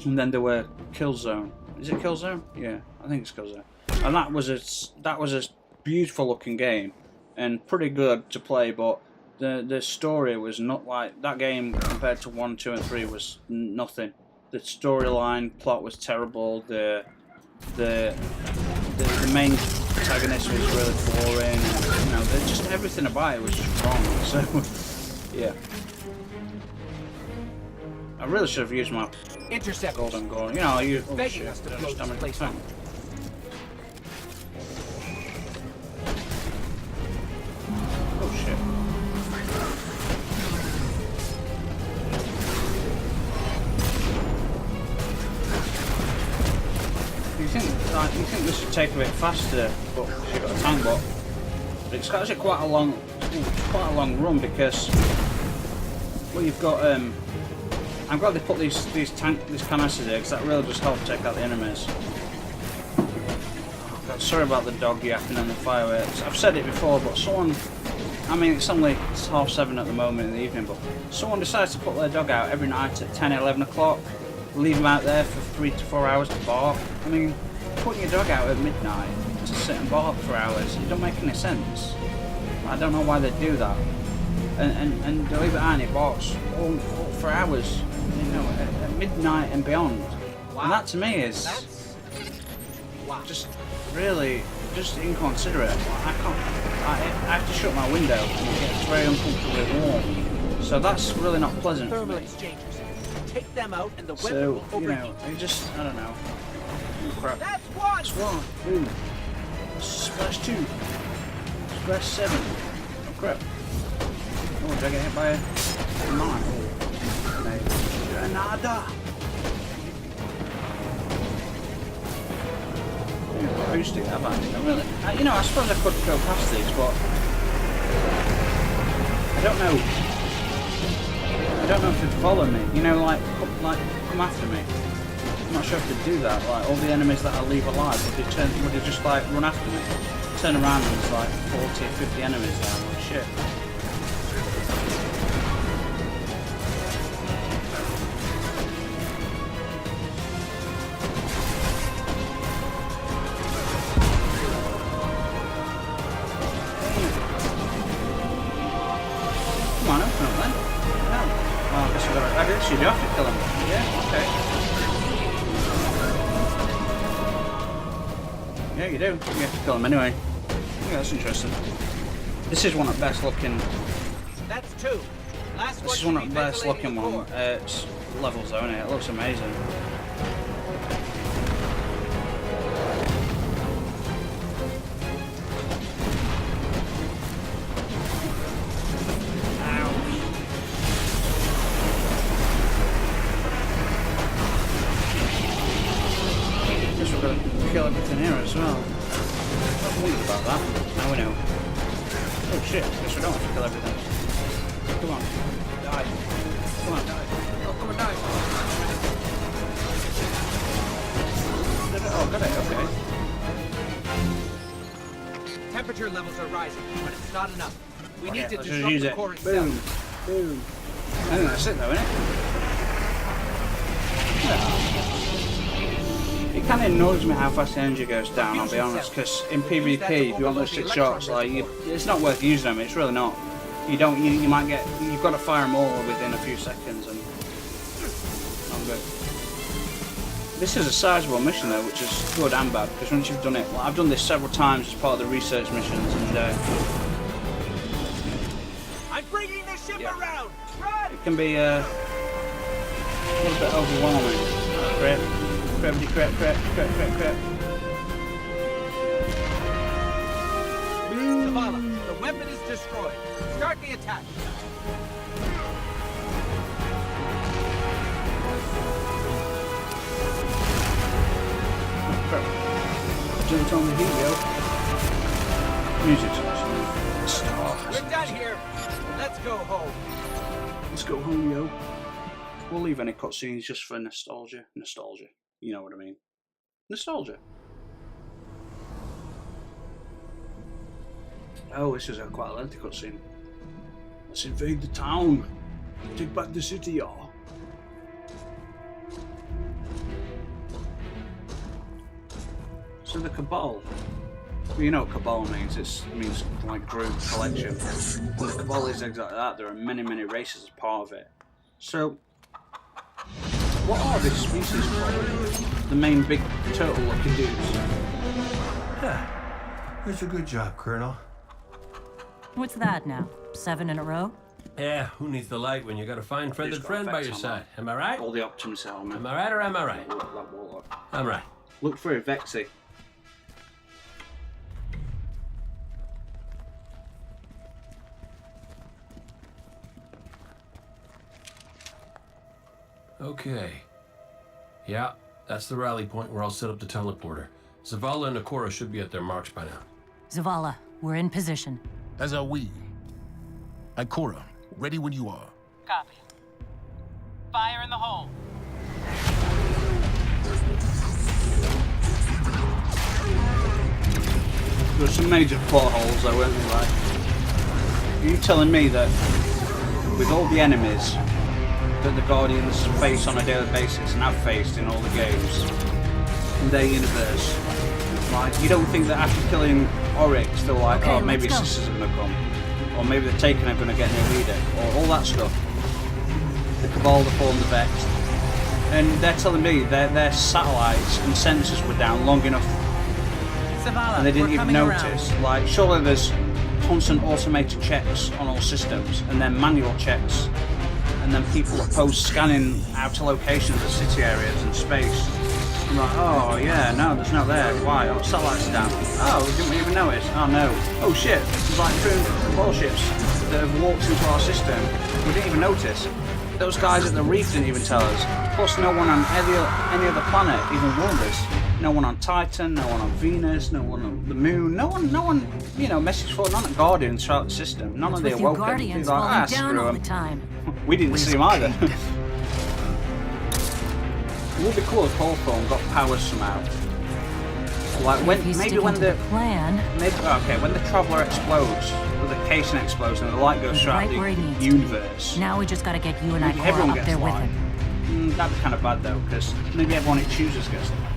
then there were Killzone. Is it Killzone? Yeah, I think it's Killzone. And that was a beautiful looking game, and pretty good to play. But the story was not like that game compared to 1, 2, and 3 was nothing. The storyline plot was terrible. The main protagonist was really boring. You know, just everything about it was just wrong. So, yeah. I really should have used my golden gun. You know, oh shit, us to blow just this place up. Oh shit. You think this would take a bit faster, but you've got a tank bot. But it's actually quite a long run because well, you've got I'm glad they put these canisters here because that really just helps take out the enemies. Oh God, sorry about the dog yapping and the fireworks. I've said it before, but someone, I mean it's 7:30 at the moment in the evening, but someone decides to put their dog out every night at 10, 11 o'clock. Leave them out there for 3 to 4 hours to bark. I mean, putting your dog out at midnight to sit and bark for hours, it don't make any sense. I don't know why they do that. And believe it or not, it barks all for hours, you know, at midnight and beyond. Wow. And that to me is just really just inconsiderate. I have to shut my window and it gets very uncomfortably warm. So that's really not pleasant for me. Take them out and the weapon So, will you know, I don't know. Oh crap. That's one! That's 1. Ooh. Splash 2. Splash 7. Oh crap. Oh, did I get hit by a mine? Granada! Acoustic, have I? Really, you know, I suppose I could go past these, but I don't know. I don't know if they'd follow me. You know, like come after me. I'm not sure if they do that. Like all the enemies that I leave alive, would they just like run after me? Turn around and there's like 40, 50 enemies there. I'm like, shit. Come on, open up then. No. Oh, I guess you gotta. I guess you do have to kill him. Yeah, okay. Yeah, you do. You have to kill him anyway. Yeah, that's interesting. This is one of the best looking. That's two. Last This is one of the best looking levels, though, isn't it? It looks amazing. Guess we're gonna kill everything here as well. Not worried about that. Now we know. Oh shit, guess we don't have to kill everything. Come on. Die. Come on, die. Oh, come on, die. Oh, got it, okay. Temperature levels are rising, but it's not enough. We need to let's disrupt use the it. core itself. Boom. Boom. I think that's it though, isn't it? Yeah. It kind of annoys me how fast the energy goes down, I'll be honest, because in PvP, if you want those 6 shots, like, it's not worth using them, it's really not. You might get, you've got to fire them all within a few seconds, and not good. This is a sizable mission though, which is good and bad, because once you've done it, well, I've done this several times as part of the research missions, and I'm bringing the ship around. Run! it can be a little bit overwhelming. Crap. Crap, crap, crap, crap, crap, crap. Zavala, the weapon is destroyed. Start the attack. Jumped on the heat, yo. Music selection. We're done here. Let's go home. Let's go home, yo. We'll leave any cutscenes just for nostalgia. Nostalgia. You know what I mean. Nostalgia. Oh, this is quite a lengthy cutscene. Let's invade the town. Take back the city, y'all. So the Cabal. Well, you know what Cabal means. It means like group, collection. And the Cabal is exactly that. There are many, many races as part of it. So, what are these species called? The main big turtle-looking dudes. Yeah. That's a good job, Colonel. What's that now? 7 in a row? Yeah, who needs the light when you got a fine feathered friend by your side? Am I right? All the Optimus helmet. Am I right or am I right? I'm right. Look for a Vexy. Okay. Yeah, that's the rally point where I'll set up the teleporter. Zavala and Ikora should be at their marks by now. Zavala, we're in position. As are we. Ikora, ready when you are. Copy. Fire in the hole. There's some major plot holes though, weren't there? Like, are you telling me that with all the enemies that the Guardians face on a daily basis and have faced in all the games in their universe, like, you don't think that after killing Oryx they're like, okay, oh, maybe his sisters are gonna come, or maybe the Taken are gonna get a new leader, or all that stuff. The Cabal, the Fallen, the Vex, and they're telling me their satellites and sensors were down long enough, Zavala, and they didn't even notice. Around. Like, surely there's constant automated checks on all systems, and then manual checks, and then people are post-scanning outer locations of city areas and space. I'm like, oh yeah, no, there's no there. Why? Oh, satellites are down. Oh, we didn't even notice. Oh no. Oh shit, there's like 300 warships that have walked into our system. We didn't even notice. Those guys at the reef didn't even tell us. Plus, no one on any other planet even warned us. No one on Titan, no one on Venus, no one on the Moon, no one, you know, message for none of Guardians throughout the system. None of the Awoken. Guardians like, falling down all the time. We didn't see them either. would be cool if Hawthorne got powers somehow. Like when maybe when the plan. When the Traveler explodes, or the casing explodes, and the light goes throughout the universe. Now we just gotta get you and maybe Ikora everyone up gets there light. with him. That'd be kind of bad though, because maybe everyone it chooses gets light.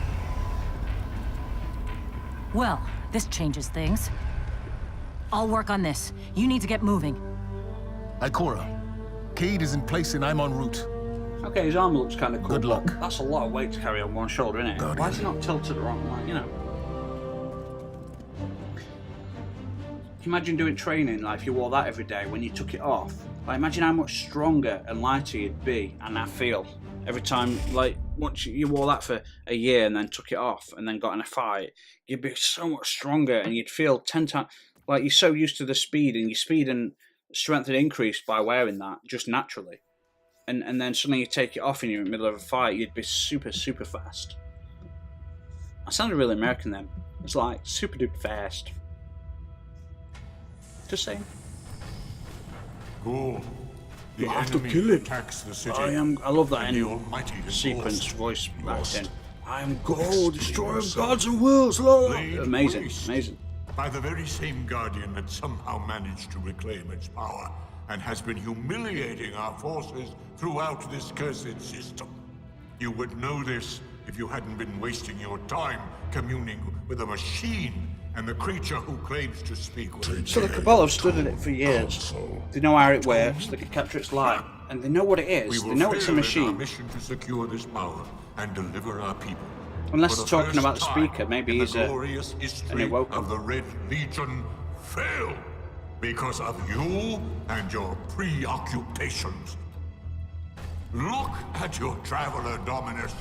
Well, this changes things. I'll work on this. You need to get moving. Ikora, Cade is in place and I'm en route. Okay, his armor looks kind of cool. Good luck. That's a lot of weight to carry on one shoulder, isn't it? Guardian. Why is he not tilted the wrong way? You know. Can you imagine doing training like if you wore that every day when you took it off? Like imagine how much stronger and lighter you'd be and I feel every time. Like once you wore that for a year and then took it off and then got in a fight, you'd be so much stronger and you'd feel 10 times like you're so used to the speed and your speed and strength had increased by wearing that just naturally. And then suddenly you take it off and you're in the middle of a fight, you'd be super, super fast. I sounded really American then. It's like super duper fast. Just saying. Go. The You have to enemy kill it. attacks the city. I love that and the end Almighty is sequence lost. voice Lost. acting. I am God, destroyer of gods and worlds. Amazing, amazing. By the very same Guardian that somehow managed to reclaim its power and has been humiliating our forces throughout this cursed system. You would know this if you hadn't been wasting your time communing with a machine and the creature who claims to speak with it. So the Cabal have studied it for years. They know how it works, they can capture its light, and they know what it is. They know it's a Our machine. mission to secure this power and deliver our people. Unless For they're the talking about the first time speaker, maybe in he's the a glorious history Awoken. of the Red Legion fail because of you and your preoccupations. Look at your traveler, Dominus.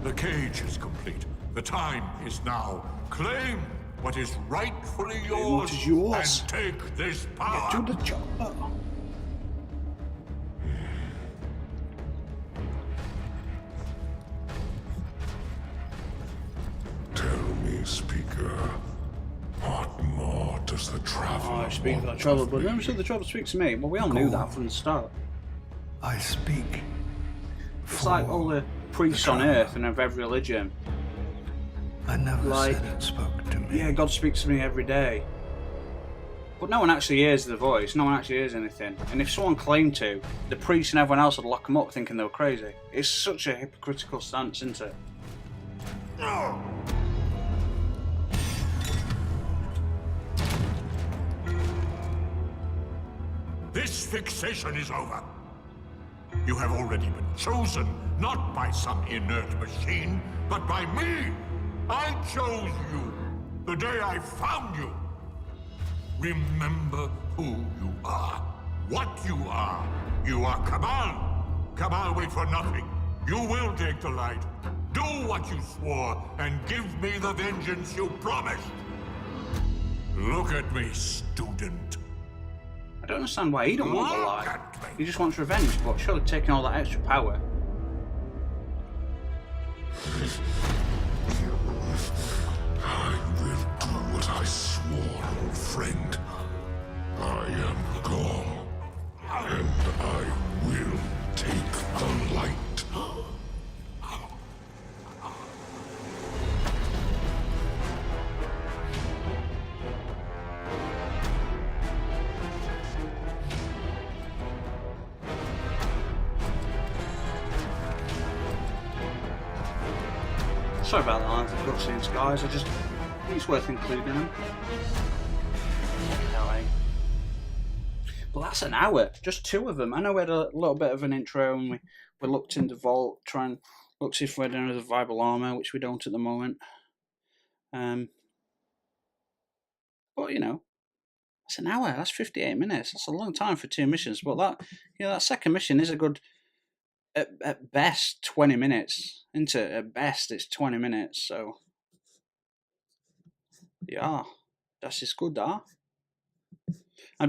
The cage is complete. The time is now. Claim what is rightfully yours, what is yours. and take this power. Get to the chopper. Tell me, Speaker, what more does the traveler I speak for the Traveler, but never said the Traveler speaks to me. Well, we all knew that from the start. I speak. It's like all the priests on Earth and of every religion. I never Like, said it spoke to me. yeah, God speaks to me every day. But no one actually hears the voice, no one actually hears anything. And if someone claimed to, the priest and everyone else would lock them up thinking they were crazy. It's such a hypocritical stance, isn't it? This fixation is over. You have already been chosen, not by some inert machine, but by me. I chose you the day I found you. Remember who you are, what you are. You are Cabal. Cabal wait for nothing. You will take the light. Do what you swore, and give me the vengeance you promised. Look at me, student. I don't understand why he don't want the Look light. at me. He just wants revenge, but surely taking all that extra power. I will do what I swore, old friend. I am Gaul, and I will take the light. Sorry about the length of cutscenes, guys. I think it's worth including them. Well, that's an hour. Just two of them. I know we had a little bit of an intro and we looked in the vault, try and look see if we had any other viable armor, which we don't at the moment. But you know, that's an hour. That's 58 minutes. That's a long time for two missions. But that second mission is a good. At best 20 minutes. At best it's 20 minutes, so yeah, that is good, I've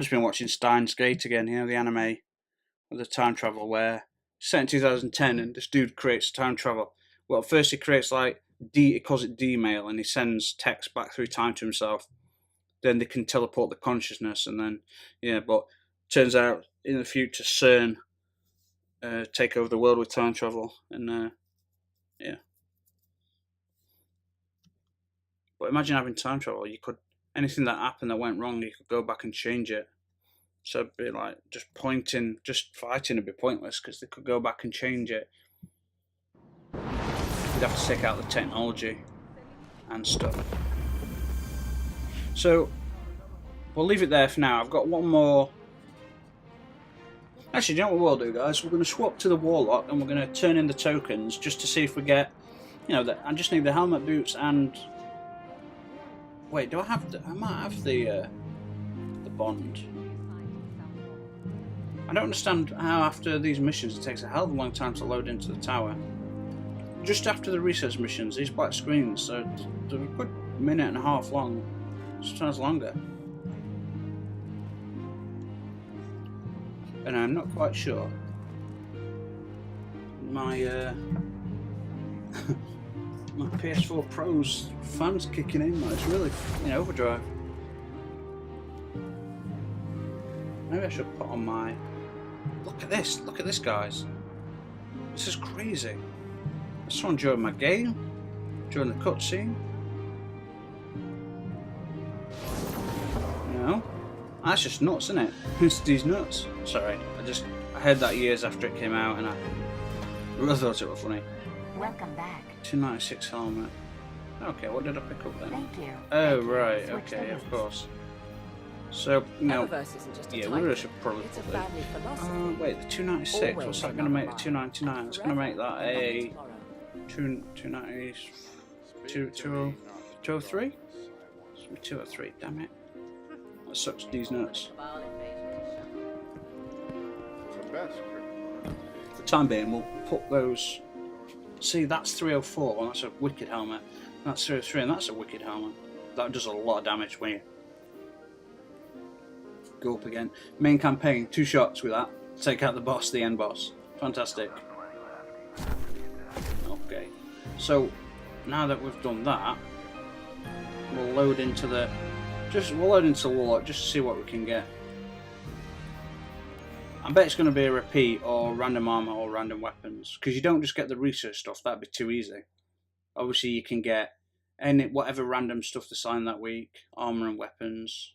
just been watching Steins Gate again, the anime of the time travel where it's set in 2010 and this dude creates time travel. Well, first he creates he calls it D-mail, and he sends text back through time to himself. Then they can teleport the consciousness, and then but turns out in the future CERN take over the world with time travel, and Yeah. But imagine having time travel. You could, anything that happened that went wrong, you could go back and change it. So it'd be like just fighting would be pointless because they could go back and change it. You'd have to take out the technology and stuff. So we'll leave it there for now. I've got one more. Actually, do you know what we'll do, guys? We're going to swap to the Warlock and we're going to turn in the tokens just to see if we get, you know, I just need the helmet, boots, and. Wait, do I have I might have the bond. I don't understand how after these missions it takes a hell of a long time to load into the tower. Just after the research missions, these black screens, so they're a good minute and a half long, sometimes longer. And I'm not quite sure. My my PS4 Pro's fan's kicking in, like, it's really in overdrive. Maybe I should put on my... Look at this, guys. This is crazy. That's on during my game, during the cutscene. You know? That's just nuts, isn't it? It's these nuts. Sorry, I heard that years after it came out and I really thought it was funny. Welcome back. 296 helmet. Okay, what did I pick up then? Thank you. Oh, right, okay, of course. So, no. Yeah, we really should probably put the... wait, the 296, what's that going to make the 299? It's going to make that a... 290... 203? It's going to be 203, damn it. That sucks these nuts. For the time being, we'll put those... See, that's 304, and that's a wicked helmet. That's 303, and that's a wicked helmet. That does a lot of damage when you go up again. Main campaign, 2 shots with that. Take out the boss, the end boss. Fantastic. Okay. So, now that we've done that, we'll load into the... We'll load into the Warlock just to see what we can get. I bet it's going to be a repeat or random armor or random weapons, because you don't just get the research stuff, that'd be too easy. Obviously you can get whatever random stuff to sign that week, armor and weapons.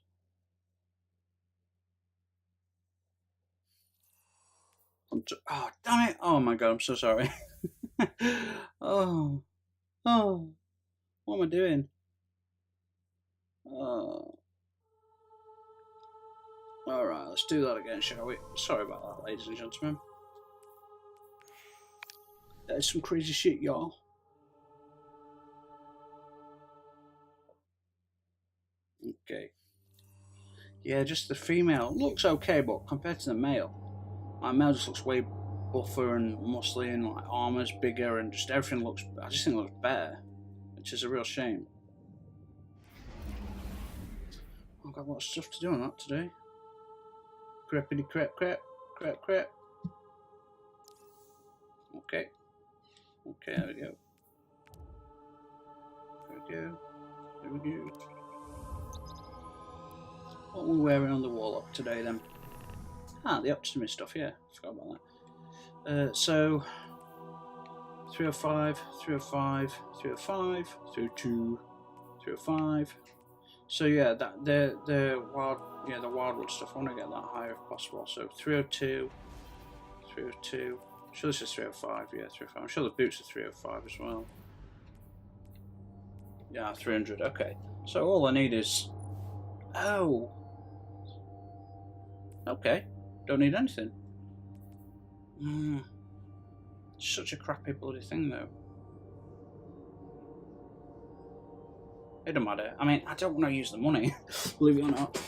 Oh, damn it! Oh my god, I'm so sorry. Oh, what am I doing? Oh. Alright, let's do that again, shall we? Sorry about that, ladies and gentlemen. That is some crazy shit, y'all. Okay. Yeah, just the female looks okay, but compared to the male, my male just looks way buffer and muscly, and like armor's bigger, and just everything looks. I just think it looks better, which is a real shame. I've got a lot of stuff to do on that today. Crappity crap. Okay. Okay, there we go. There we go. What are we wearing on the Warlock today then? Ah, the optimist stuff, yeah. Forgot about that. So 305, 305, 305, 302, 305. So yeah, that the wildwood stuff. I want to get that higher if possible. So 302, 302. I'm sure this is 305. Yeah, 305. I'm sure the boots are 305 as well. Yeah, 300. Okay. So all I need is. Oh. Okay. Don't need anything. Such a crappy bloody thing though. It don't matter. I mean, I don't want to use the money, believe it or not.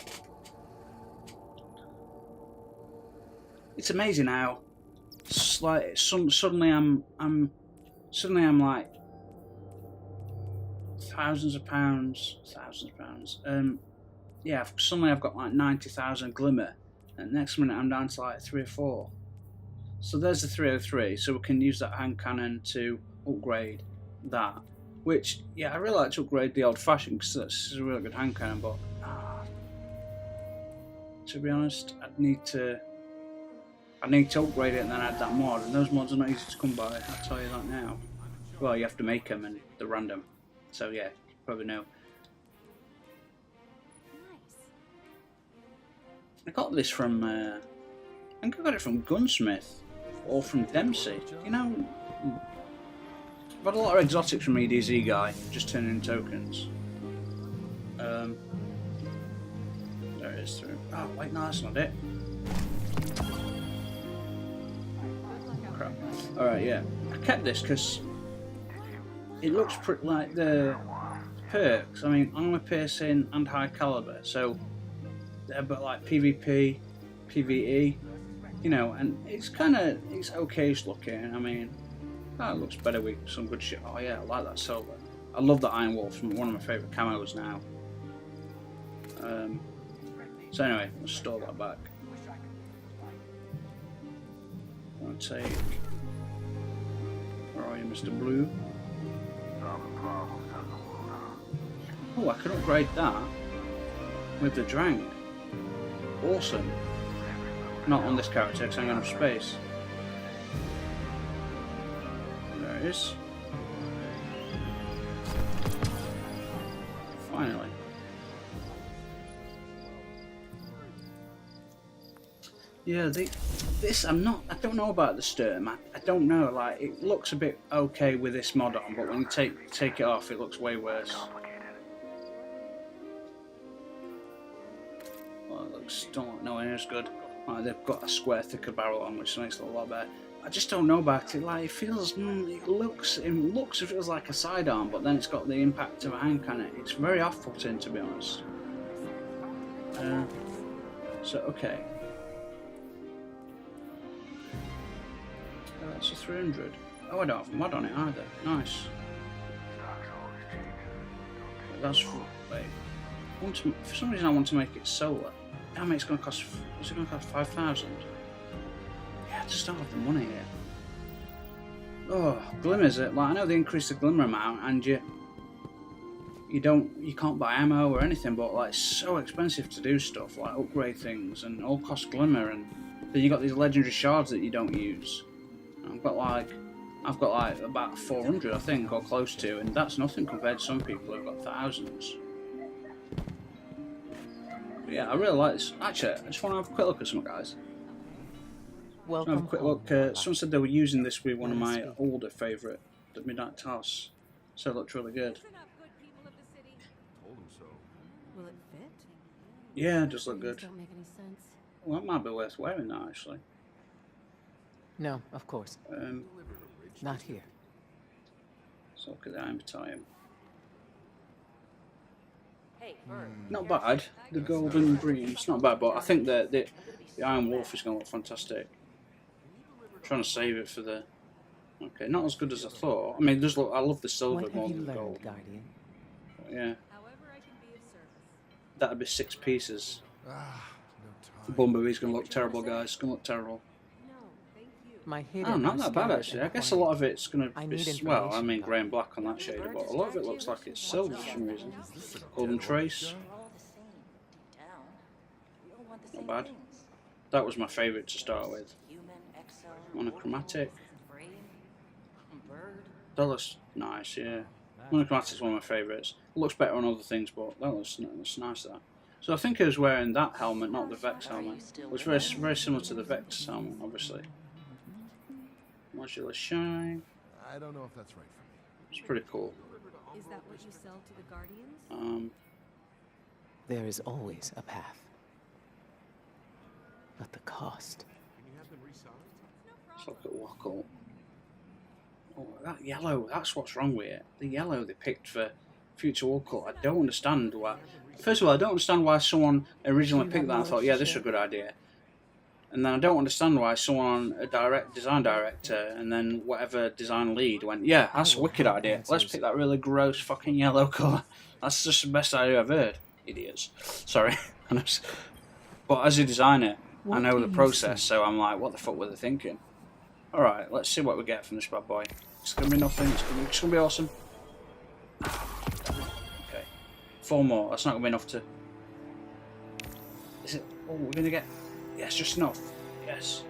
It's amazing how, like, suddenly I'm like thousands of pounds. Yeah, suddenly I've got like 90,000 glimmer, and next minute I'm down to like 3 or 4. So there's the 303. So we can use that hand cannon to upgrade that. Which, yeah, I really like to upgrade the old-fashioned because that's a really good hand cannon, but to be honest, I'd need to upgrade it and then add that mod, and those mods are not easy to come by, I'll tell you that now. Well, you have to make them and they're random. So yeah, probably know. I got this from, I think I got it from Gunsmith or from Dempsey. You know, I've had a lot of exotics from EDZ guy, just turning in tokens. There it is through. Oh wait, no, that's not it. Crap. All right, yeah, I kept this because it looks pretty like the perks. I mean, armor piercing and high caliber, so they're but like PvP, PvE, you know, and it's okayish looking. I mean, that looks better with some good shit. Oh yeah, I like that silver. I love that Iron Wolf, one of my favourite camos now. So anyway, let's store that back. I want to take. Where are you, Mr. Blue? Oh, I can upgrade that with the Drang. Awesome. Not on this character because I ain't got enough space. There it is. Finally. Yeah, this I don't know about the Sturm. I don't know. Like, it looks a bit okay with this mod on, but when you take it off, it looks way worse. Well, it looks don't look nowhere near as good. Like, they've got a square thicker barrel on, which makes it a lot better. I just don't know about it. Like, it feels, it looks, it feels like a sidearm, but then it's got the impact of a hand cannon. It's very off-putting, to be honest. So okay. That's a 300. Oh, I don't have a mod on it either. Nice. That's wait. For some reason, I want to make it solar. Damn it! It's going to cost. Is it going to cost 5,000? Yeah, I just don't have the money yet. Oh, glimmers it. Like, I know they increased the glimmer amount, and you can't buy ammo or anything, but like, it's so expensive to do stuff like upgrade things and all cost glimmer, and then you got these legendary shards that you don't use. I've got like about 400, I think, or close to, and that's nothing compared to some people who've got thousands. But yeah, I really like this. Actually, I just want to have a quick look at some guys. Welcome. Have a quick look. Someone said they were using this with one of my older favourite, the Midnight Toss, so it looked really good. Will it fit? Yeah, it does look good. Don't make any sense. Well, that might be worth wearing that actually. No, of course. Not here. So look at the Iron Battalion. Hey, Bird. Not bad. The golden dreams, not bad, but I think that the Iron Wolf is going to look fantastic. I'm trying to save it for the. Okay, not as good as I thought. I mean, does look. I love the silver more than the gold. Guardian? But yeah. That'd be 6 pieces. The Bumblebee's going to look terrible, guys. It's going to look terrible. Oh, not that bad actually. I guess a lot of it's going to be, well, I mean grey and black on that shader, but a lot of it looks like it's silver for some reason. Golden Trace. Not bad. That was my favourite to start with. Monochromatic. That looks nice, yeah. Monochromatic is one of my favourites. It looks better on other things, but that looks nice, that. So I think I was wearing that helmet, not the Vex helmet. Which is very similar to the Vex helmet, obviously. Modular Shine. I don't know if that's right for me. It's pretty cool. Is that what you sell to the Guardians? There is always a path. But the cost. Let's look at Wackle. Oh, that yellow, that's what's wrong with it. The yellow they picked for Future Wackle. I don't understand why. First of all, I don't understand why someone originally picked that and thought, yeah, this is a good idea. And then I don't understand why someone, a design director, and then whatever design lead went, yeah, that's a wicked idea. Let's pick that really gross fucking yellow colour. That's just the best idea I've heard. Idiots. Sorry. But as a designer, I know the process, so I'm like, what the fuck were they thinking? Alright, let's see what we get from this bad boy. It's going to be nothing. It's going to be awesome. Okay. 4 more. That's not going to be enough to... Is it? Oh, we're going to get... Yes, just enough. Yes.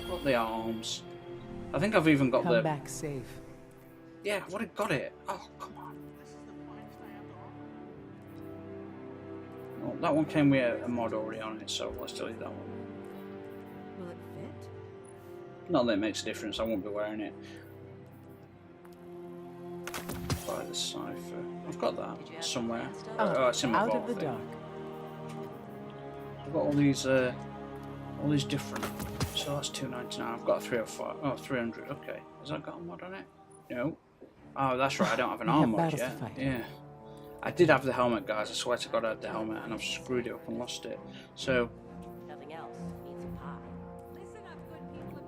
Got the arms. I think I've even got Come the... back safe. Yeah, I would have got it. Oh, come on. Well, that one came with a mod already on it, so let's delete that one. Will it fit? Not that it makes a difference, I won't be wearing it. By the cipher. I've got that somewhere. Oh, it's in my out vault of the thing. dark. I've got all these different. So that's $2.99. I've got a 305. Oh, 300. Okay. Has that got a mod on it? No. Oh, that's right. I don't have an arm mod yet. Yeah. I did have the helmet, guys. I swear to God I had the helmet, and I've screwed it up and lost it. So Nothing else. Needs a pie.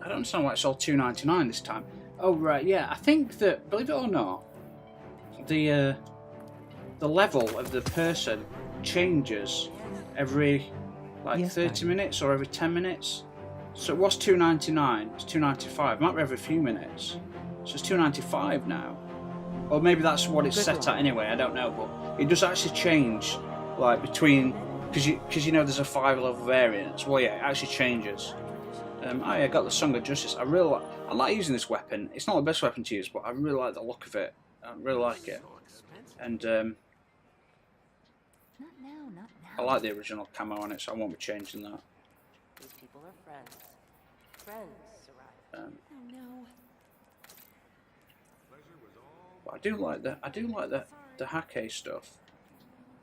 I don't understand why it's all $2.99 this time. Oh right, yeah. I think that, believe it or not, the level of the person changes every like 30 minutes or every 10 minutes. So it was $2.99. It's $2.95. Might be every few minutes. So it's $2.95 now. Or maybe that's what it's set at anyway. I don't know, but it does actually change, like between, because you know there's a 5-level variance. Well, yeah, it actually changes. Oh yeah, I got the Song of Justice. I like using this weapon. It's not the best weapon to use, but I really like the look of it. I really like it. And Not now, not now. I like the original camo on it, so I won't be changing that. These people are friends. Friends, Sarai. Oh no. But I do like the Hake stuff.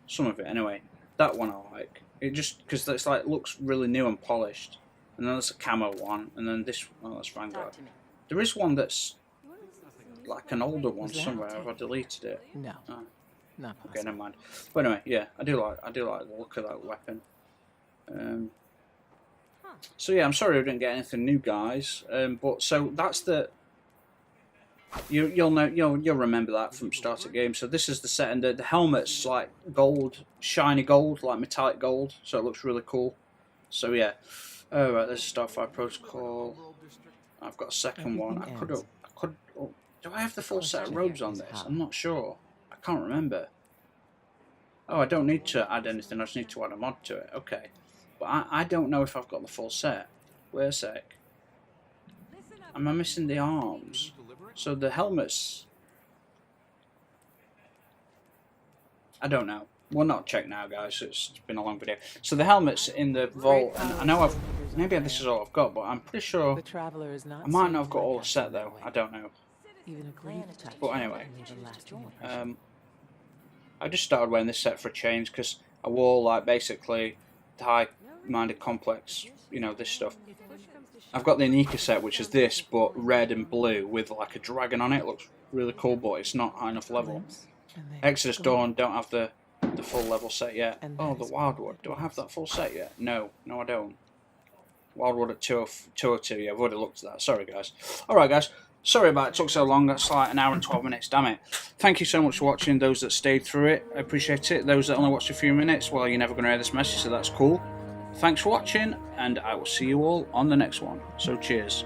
Some of it anyway. That one I like. It just because it's like looks really new and polished. And then there's a camo one, and then this. Oh, that's Vanguard. There is one that's like an older one somewhere. Have I deleted it? No. Oh. Not okay, never mind. But anyway, yeah, I do like the look of that weapon. So yeah, I'm sorry I didn't get anything new, guys. But so that's the. You'll remember that from start of the game. So this is the set, and the helmet's like gold, shiny gold, like metallic gold. So it looks really cool. So yeah. Oh right, there's Starfire Protocol. I've got a second one. I could. Oh, do I have the full set of robes on this? I'm not sure. I can't remember. Oh, I don't need to add anything. I just need to add a mod to it. Okay, but I don't know if I've got the full set. Wait a sec. Am I missing the arms? So the helmets. I don't know. We'll not check now, guys. It's been a long video. So the helmet's in the vault, and I know maybe this is all I've got, but I'm pretty sure I might not have got all the set though. I don't know. But anyway, I just started wearing this set for a change because I wore like basically the high-minded complex, you know, this stuff. I've got the Ikora set, which is this, but red and blue with like a dragon on it. It looks really cool, but it's not high enough level. Exodus Dawn don't have the full level set yet. Oh, the Wildwood. Do I have that full set yet? No, I don't. Wildwood at 202. Yeah, I've already looked at that. Sorry, guys. Alright, guys. Sorry about it took so long. That's like an hour and 12 minutes. Damn it. Thank you so much for watching. Those that stayed through it, I appreciate it. Those that only watched a few minutes, well, you're never going to hear this message, so that's cool. Thanks for watching, and I will see you all on the next one. So cheers.